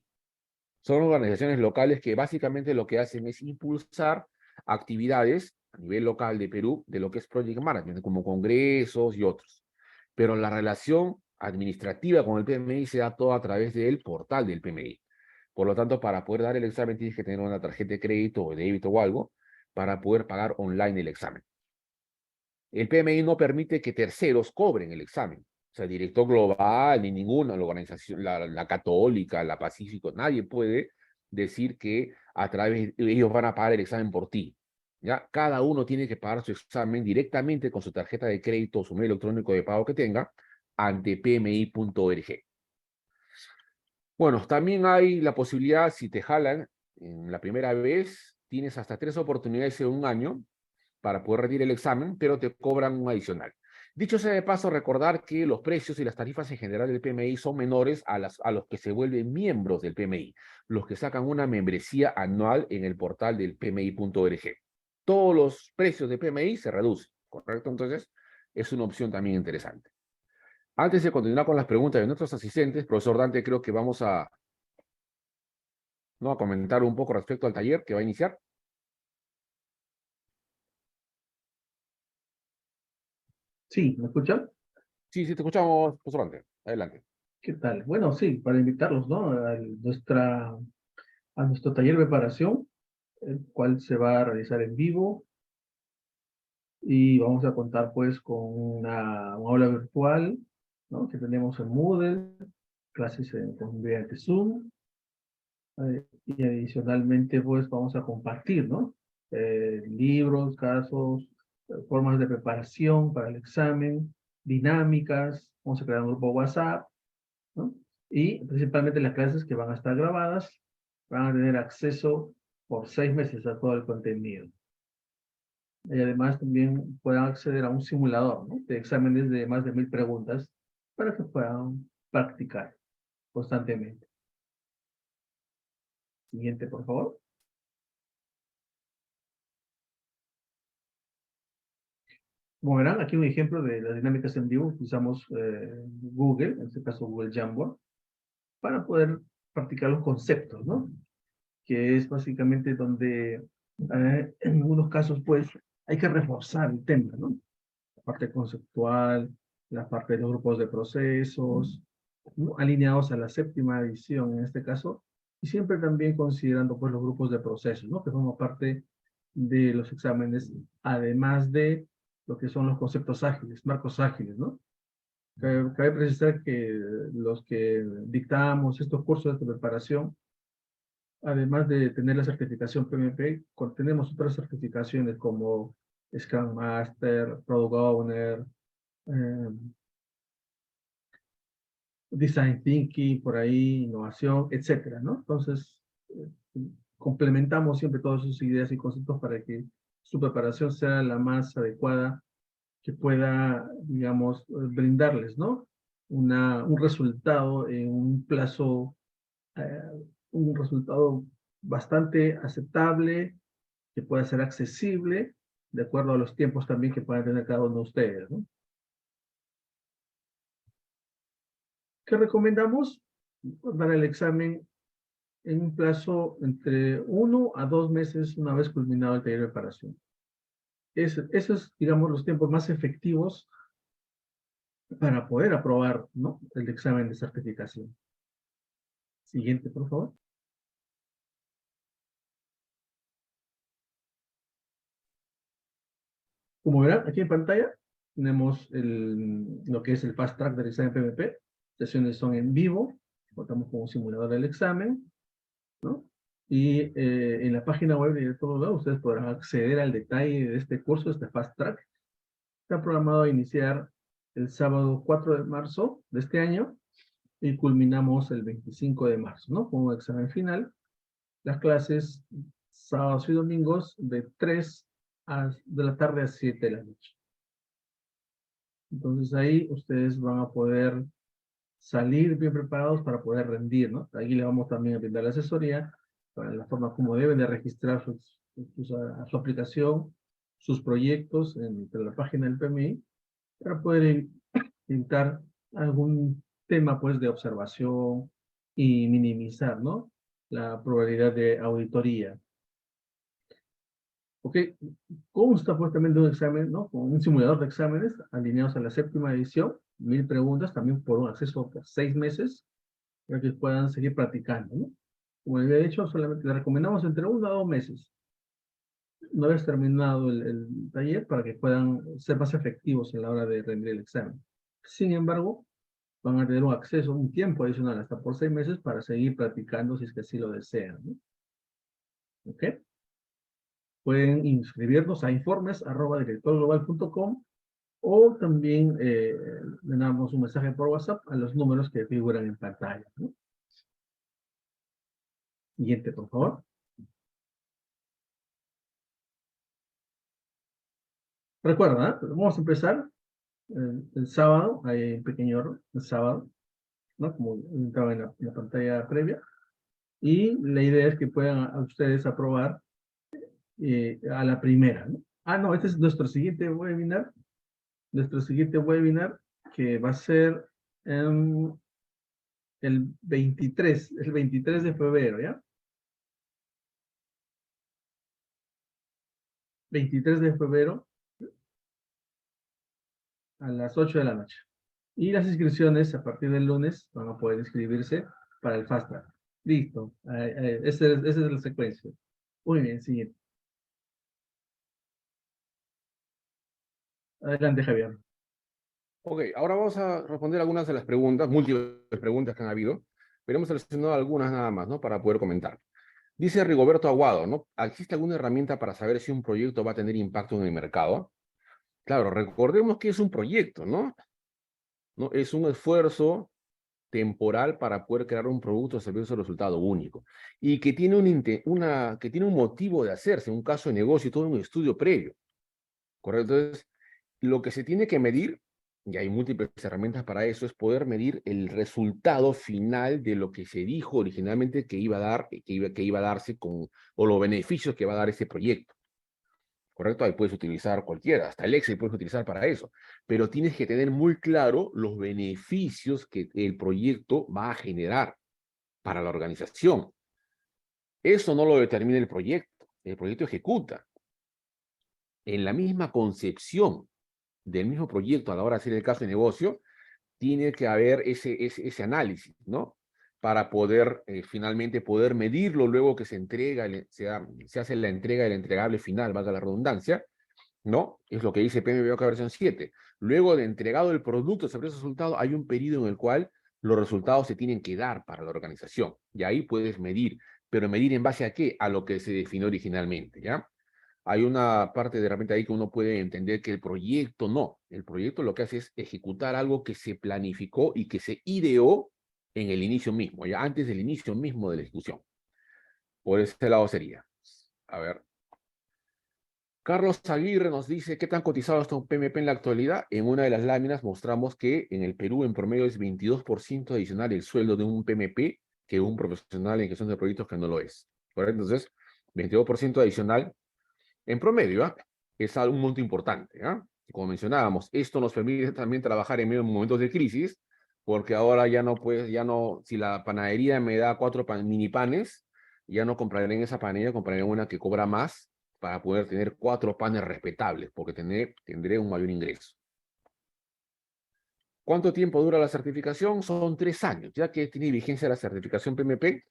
Son organizaciones locales que básicamente lo que hacen es impulsar actividades a nivel local de Perú de lo que es Project Management, como congresos y otros. Pero la relación administrativa con el PMI se da todo a través del portal del PMI. Por lo tanto, para poder dar el examen tienes que tener una tarjeta de crédito o de débito o algo para poder pagar online el examen. El PMI no permite que terceros cobren el examen. O sea, Director Global, ni ninguna la organización, la Católica, la Pacífico, nadie puede decir que a través ellos van a pagar el examen por ti. ¿Ya? Cada uno tiene que pagar su examen directamente con su tarjeta de crédito o su medio electrónico de pago que tenga ante pmi.org. Bueno, también hay la posibilidad, si te jalan en la primera vez, tienes hasta 3 oportunidades en un año para poder rendir el examen, pero te cobran un adicional. Dicho sea de paso, recordar que los precios y las tarifas en general del PMI son menores a los que se vuelven miembros del PMI, los que sacan una membresía anual en el portal del pmi.org. Todos los precios de PMI se reducen, ¿correcto? Entonces, es una opción también interesante. Antes de continuar con las preguntas de nuestros asistentes, profesor Dante, creo que vamos a, ¿no? a comentar un poco respecto al taller que va a iniciar. Sí, ¿me escuchan? Sí, sí, te escuchamos, profesor Dante. Adelante. ¿Qué tal? Bueno, sí, para invitarlos, ¿no? A nuestro taller de preparación, el cual se va a realizar en vivo y vamos a contar pues con una aula virtual, ¿no? Que tenemos en Moodle, clases mediante Zoom, y adicionalmente pues vamos a compartir, ¿no? Libros, casos, formas de preparación para el examen, dinámicas, vamos a crear un grupo WhatsApp, ¿no? Y principalmente las clases que van a estar grabadas van a tener acceso por 6 meses a todo el contenido. Y además también puedan acceder a un simulador, ¿no? De exámenes de más de 1000 preguntas para que puedan practicar constantemente. Siguiente, por favor. Como verán, aquí un ejemplo de las dinámicas en vivo. Utilizamos Google, en este caso Google Jamboard, para poder practicar los conceptos, ¿no? Que es básicamente donde en algunos casos pues hay que reforzar el tema, ¿no? La parte conceptual, la parte de los grupos de procesos, ¿no? Alineados a la séptima edición en este caso, y siempre también considerando pues los grupos de procesos, ¿no? Que forman parte de los exámenes, además de lo que son los conceptos ágiles, marcos ágiles, ¿no? Cabe precisar que los que dictamos estos cursos de preparación además de tener la certificación PMP, tenemos otras certificaciones como Scrum Master, Product Owner, eh, Design Thinking, por ahí, innovación, etcétera, ¿no? Entonces, complementamos siempre todas sus ideas y conceptos para que su preparación sea la más adecuada que pueda, digamos, brindarles, ¿no? Un resultado en un plazo, eh, un resultado bastante aceptable, que pueda ser accesible, de acuerdo a los tiempos también que puedan tener cada uno de ustedes, ¿no? ¿Qué recomendamos? Dar el examen en un plazo entre 1 a 2 meses una vez culminado el taller de preparación. Esos, digamos, los tiempos más efectivos para poder aprobar, ¿no?, el examen de certificación. Siguiente, por favor. Como verán, aquí en pantalla tenemos lo que es el Fast Track del examen PMP. Sesiones son en vivo, contamos con un simulador del examen, ¿no? Y en la página web de todo lado ustedes podrán acceder al detalle de este curso, este Fast Track. Está programado a iniciar el sábado 4 de marzo de este año y culminamos el 25 de marzo, ¿no?, con un examen final. Las clases sábados y domingos de 3 de la tarde a 7 de la noche. Entonces ahí ustedes van a poder salir bien preparados para poder rendir, ¿no? Ahí le vamos también a brindar la asesoría para la forma como deben de registrar su aplicación, sus proyectos en la página del PMI, para poder evitar algún tema, pues, de observación y minimizar, ¿no?, la probabilidad de auditoría. Ok, consta pues también de un examen, ¿no?, con un simulador de exámenes alineados a la 7ª edición, 1000 preguntas, también por un acceso por 6 meses, para que puedan seguir practicando, ¿no? Como les había dicho, solamente le recomendamos entre 1 a 2 meses, una vez terminado el taller, para que puedan ser más efectivos en la hora de rendir el examen. Sin embargo, van a tener un acceso, un tiempo adicional, hasta por 6 meses, para seguir practicando si es que así lo desean, ¿no? ¿Ok? Pueden inscribirnos a informes@directorglobal.com o también le damos un mensaje por WhatsApp a los números que figuran en pantalla, ¿no? Siguiente, por favor. Recuerda, ¿eh?, vamos a empezar el sábado, hay un pequeño error, el sábado, ¿no?, como estaba en la pantalla previa, y la idea es que puedan a ustedes aprobar a la primera, ¿no? Ah, no, este es nuestro siguiente webinar, que va a ser el 23 de febrero, ¿ya? 23 de febrero a las 8 de la noche. Y las inscripciones a partir del lunes van a poder inscribirse para el Fast Track. Listo. Esa es la secuencia. Muy bien, siguiente. Adelante, Javier. Ok, ahora vamos a responder algunas de las preguntas, múltiples preguntas que han habido, pero hemos seleccionado algunas nada más, ¿no?, para poder comentar. Dice Rigoberto Aguado, ¿no?, ¿existe alguna herramienta para saber si un proyecto va a tener impacto en el mercado? Claro, recordemos que es un proyecto, ¿no? ¿No? Es un esfuerzo temporal para poder crear un producto o servicio de resultado único y que tiene que tiene un motivo de hacerse, un caso de negocio y todo un estudio previo, ¿correcto? Entonces, lo que se tiene que medir, y hay múltiples herramientas para eso, es poder medir el resultado final de lo que se dijo originalmente que iba a dar, que iba a darse con, o los beneficios que va a dar ese proyecto. ¿Correcto? Ahí puedes utilizar cualquiera, hasta el Excel puedes utilizar para eso, pero tienes que tener muy claro los beneficios que el proyecto va a generar para la organización. Eso no lo determina el proyecto ejecuta. En la misma concepción del mismo proyecto a la hora de hacer el caso de negocio, tiene que haber ese análisis, ¿no? Para poder finalmente poder medirlo luego que se entrega, se hace la entrega del entregable final, valga la redundancia, ¿no? Es lo que dice PMBOK versión 7. Luego de entregado el producto, sobre ese resultado, hay un periodo en el cual los resultados se tienen que dar para la organización. Y ahí puedes medir pero medir en base a qué, a lo que se definió originalmente, ¿ya? Hay una parte de repente ahí que uno puede entender que el proyecto no. El proyecto lo que hace es ejecutar algo que se planificó y que se ideó en el inicio mismo, ya antes del inicio mismo de la ejecución. Por ese lado sería. A ver. Carlos Aguirre nos dice, ¿qué tan cotizado está un PMP en la actualidad? En una de las láminas mostramos que en el Perú en promedio es 22% adicional el sueldo de un PMP que un profesional en gestión de proyectos que no lo es. ¿Correcto? Entonces, 22% adicional en promedio, ¿ah? Es un monto importante. ¿Ah? Como mencionábamos, esto nos permite también trabajar en medio de momentos de crisis, porque ahora ya no puedes, ya no, si la panadería me da 4 mini panes, ya no compraré en esa panadería, compraré en una que cobra más para poder tener 4 panes respetables, porque tendré un mayor ingreso. ¿Cuánto tiempo dura la certificación? Son 3 años, ya que tiene vigencia la certificación PMP,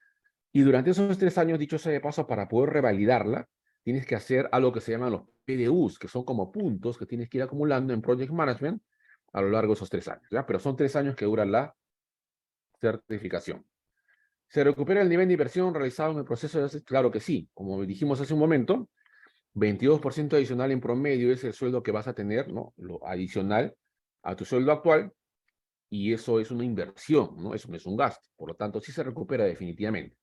y durante esos 3 años, dicho sea de paso, para poder revalidarla, tienes que hacer algo que se llaman los PDUs, que son como puntos que tienes que ir acumulando en Project Management a lo largo de esos 3 años, ¿ya? Pero son 3 años que dura la certificación. ¿Se recupera el nivel de inversión realizado en el proceso? Claro que sí. Como dijimos hace un momento, 22% adicional en promedio es el sueldo que vas a tener, ¿no? Lo adicional a tu sueldo actual, y eso es una inversión, ¿no? Eso no es un gasto. Por lo tanto, sí se recupera definitivamente.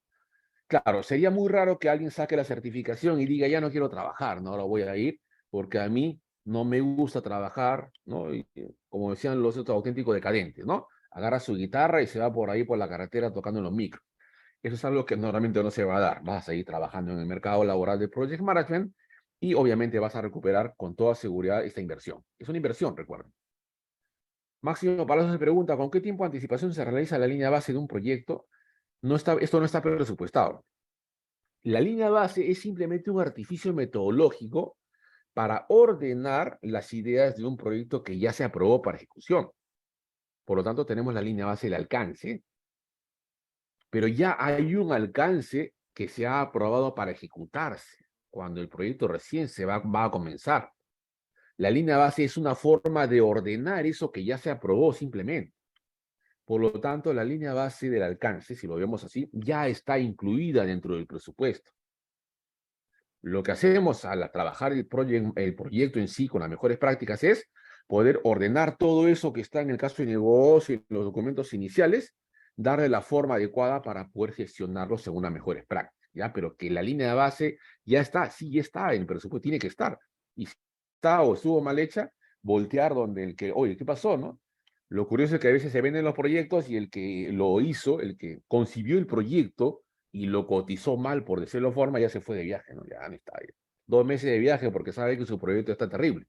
Claro, sería muy raro que alguien saque la certificación y diga, ya no quiero trabajar, ¿no? Ahora voy a ir porque a mí no me gusta trabajar, ¿no? Y, como decían los otros auténticos decadentes, ¿no? Agarra su guitarra y se va por ahí por la carretera tocando en los micros. Eso es algo que normalmente no se va a dar. Vas a seguir trabajando en el mercado laboral de Project Management y obviamente vas a recuperar con toda seguridad esta inversión. Es una inversión, recuerden. Máximo Palacios se pregunta, ¿con qué tiempo de anticipación se realiza la línea base de un proyecto? Esto no está presupuestado. La línea base es simplemente un artificio metodológico para ordenar las ideas de un proyecto que ya se aprobó para ejecución. Por lo tanto, tenemos la línea base del alcance, pero ya hay un alcance que se ha aprobado para ejecutarse, cuando el proyecto recién va a comenzar. La línea base es una forma de ordenar eso que ya se aprobó simplemente. Por lo tanto, la línea base del alcance, si lo vemos así, ya está incluida dentro del presupuesto. Lo que hacemos al trabajar el proyecto en sí con las mejores prácticas es poder ordenar todo eso que está en el caso de negocio, en los documentos iniciales, darle la forma adecuada para poder gestionarlo según las mejores prácticas, ¿ya? Pero que la línea de base ya está, sí, ya está en el presupuesto, tiene que estar. Y si está o estuvo mal hecha, voltear donde el que, oye, ¿qué pasó, no? Lo curioso es que a veces se venden los proyectos y el que lo hizo, el que concibió el proyecto, y lo cotizó mal, por decirlo de forma, ya se fue de viaje, ¿no? Ya no está ahí. 2 meses de viaje porque sabe que su proyecto está terrible.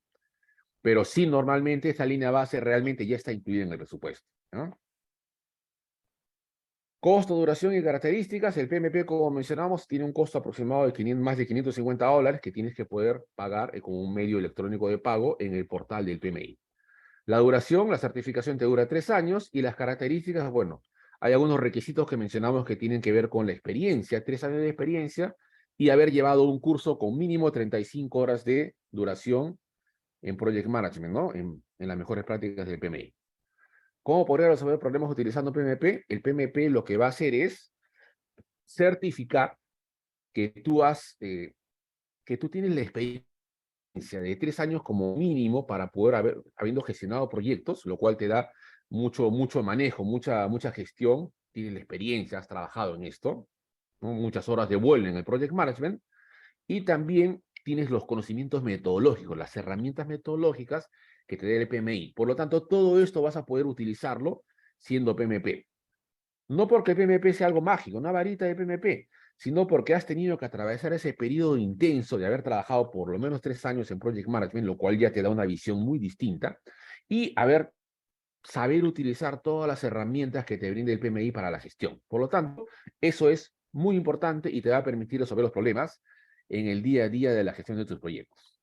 Pero sí, normalmente esta línea base realmente ya está incluida en el presupuesto, ¿no? Costo, duración y características. El PMP, como mencionamos, tiene un costo aproximado de más de $550 que tienes que poder pagar con un medio electrónico de pago en el portal del PMI. La duración, la certificación te dura 3 años y las características, bueno, hay algunos requisitos que mencionamos que tienen que ver con la experiencia, 3 años de experiencia y haber llevado un curso con mínimo 35 horas de duración en Project Management, ¿no? En las mejores prácticas del PMI. ¿Cómo poder resolver problemas utilizando PMP? El PMP lo que va a hacer es certificar que que tú tienes la experiencia de 3 años como mínimo para poder habiendo gestionado proyectos, lo cual te da mucho manejo, mucha gestión, tienes la experiencia, has trabajado en esto, ¿no? Muchas horas de vuelo en el Project Management, y también tienes los conocimientos metodológicos, las herramientas metodológicas que te dé el PMI. Por lo tanto, todo esto vas a poder utilizarlo siendo PMP. No porque PMP sea algo mágico, una varita de PMP, sino porque has tenido que atravesar ese periodo intenso de haber trabajado por lo menos 3 años en Project Management, lo cual ya te da una visión muy distinta, y saber utilizar todas las herramientas que te brinda el PMI para la gestión. Por lo tanto, eso es muy importante y te va a permitir resolver los problemas en el día a día de la gestión de tus proyectos.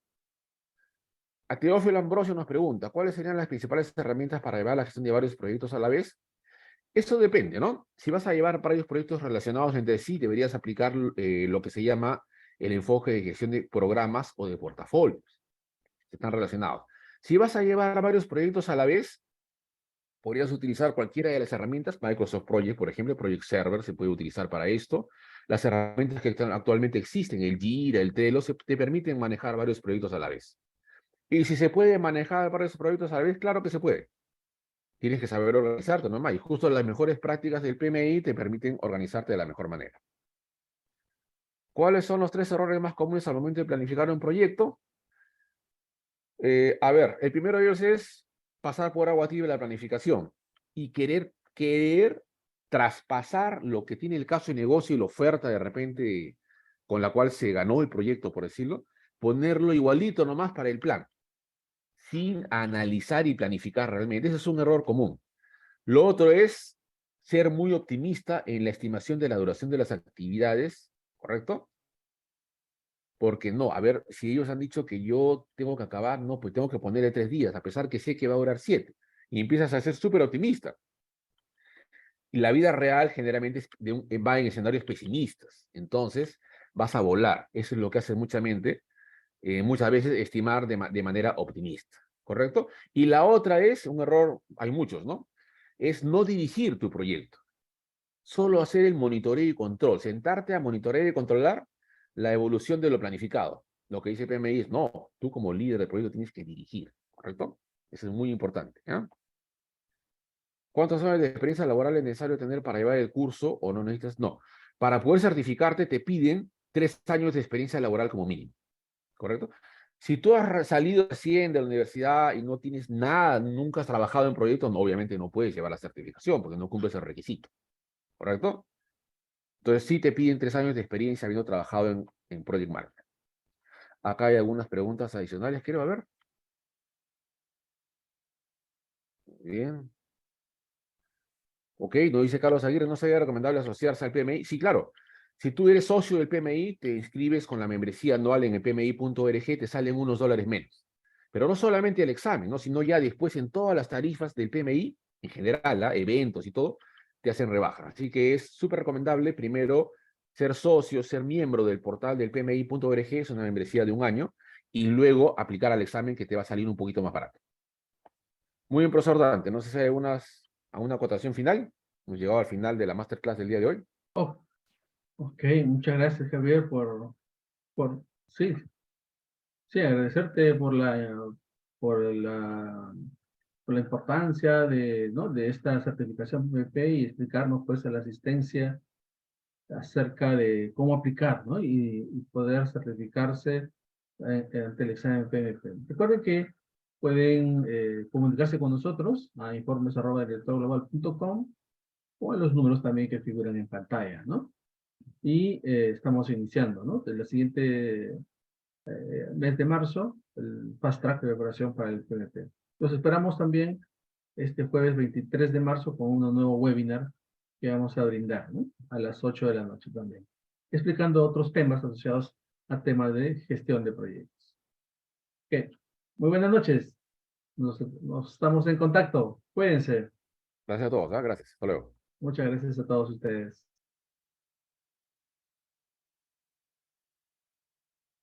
A Teófilo Ambrosio nos pregunta, ¿cuáles serían las principales herramientas para llevar la gestión de varios proyectos a la vez? Eso depende, ¿no? Si vas a llevar varios proyectos relacionados entre sí, deberías aplicar lo que se llama el enfoque de gestión de programas o de portafolios, que están relacionados. Si vas a llevar varios proyectos a la vez, podrías utilizar cualquiera de las herramientas. Microsoft Project, por ejemplo, Project Server se puede utilizar para esto. Las herramientas que actualmente existen, el Jira, el Trello, te permiten manejar varios proyectos a la vez. Y si se puede manejar varios proyectos a la vez, claro que se puede. Tienes que saber organizarte, nomás. Y justo las mejores prácticas del PMI te permiten organizarte de la mejor manera. ¿Cuáles son los 3 errores más comunes al momento de planificar un proyecto? A ver, el primero de ellos es pasar por agua tibia la planificación y querer traspasar lo que tiene el caso de negocio y la oferta de repente con la cual se ganó el proyecto, por decirlo, ponerlo igualito nomás para el plan, sin analizar y planificar realmente. Ese es un error común. Lo otro es ser muy optimista en la estimación de la duración de las actividades, ¿correcto? Porque no, a ver, si ellos han dicho que yo tengo que acabar, no, pues tengo que ponerle 3 días, a pesar que sé que va a durar 7. Y empiezas a ser súper optimista. Y la vida real generalmente va en escenarios pesimistas. Entonces, vas a volar. Eso es lo que hace mucha mente, muchas veces estimar de manera optimista, ¿correcto? Y la otra es, un error, hay muchos, ¿no? Es no dirigir tu proyecto. Solo hacer el monitoreo y control. Sentarte a monitorear y controlar la evolución de lo planificado. Lo que dice PMI es, no, tú como líder del proyecto tienes que dirigir, ¿correcto? Eso es muy importante. ¿Ya? ¿Cuántos años de experiencia laboral es necesario tener para llevar el curso o no necesitas? No. Para poder certificarte te piden 3 años de experiencia laboral como mínimo, ¿correcto? Si tú has salido recién de la universidad y no tienes nada, nunca has trabajado en proyectos, no, obviamente no puedes llevar la certificación porque no cumples el requisito, ¿correcto? Entonces sí te piden 3 años de experiencia habiendo trabajado en Project Management. Acá hay algunas preguntas adicionales, quiero ver. Bien. Ok, nos dice Carlos Aguirre, ¿no sería recomendable asociarse al PMI? Sí, claro. Si tú eres socio del PMI, te inscribes con la membresía anual en el PMI.org, te salen unos dólares menos. Pero no solamente el examen, ¿no? Sino ya después en todas las tarifas del PMI, en general, eventos y todo, te hacen rebaja. Así que es súper recomendable primero ser socio, ser miembro del portal del PMI.org, es una membresía de 1 año, y luego aplicar al examen que te va a salir un poquito más barato. Muy bien, profesor Dante. No sé si hay alguna acotación final. Hemos llegado al final de la masterclass del día de hoy. Oh, ok, muchas gracias, Javier, sí, sí, agradecerte por la, por la importancia ¿no? de esta certificación PMP y explicarnos, pues, a la asistencia acerca de cómo aplicar, ¿no? Y poder certificarse ante el examen PMP. Recuerden que pueden comunicarse con nosotros a informes@directorglobal.com o en los números también que figuran en pantalla, ¿no? Y estamos iniciando, ¿no? De la siguiente mes de marzo, el Fast Track de preparación para el PMP. Los esperamos también este jueves 23 de marzo con un nuevo webinar que vamos a brindar, ¿no? A las 8 de la noche también, explicando otros temas asociados a temas de gestión de proyectos. Ok, muy buenas noches. Nos estamos en contacto. Cuídense. Gracias a todos. Gracias. Hasta luego. Muchas gracias a todos ustedes.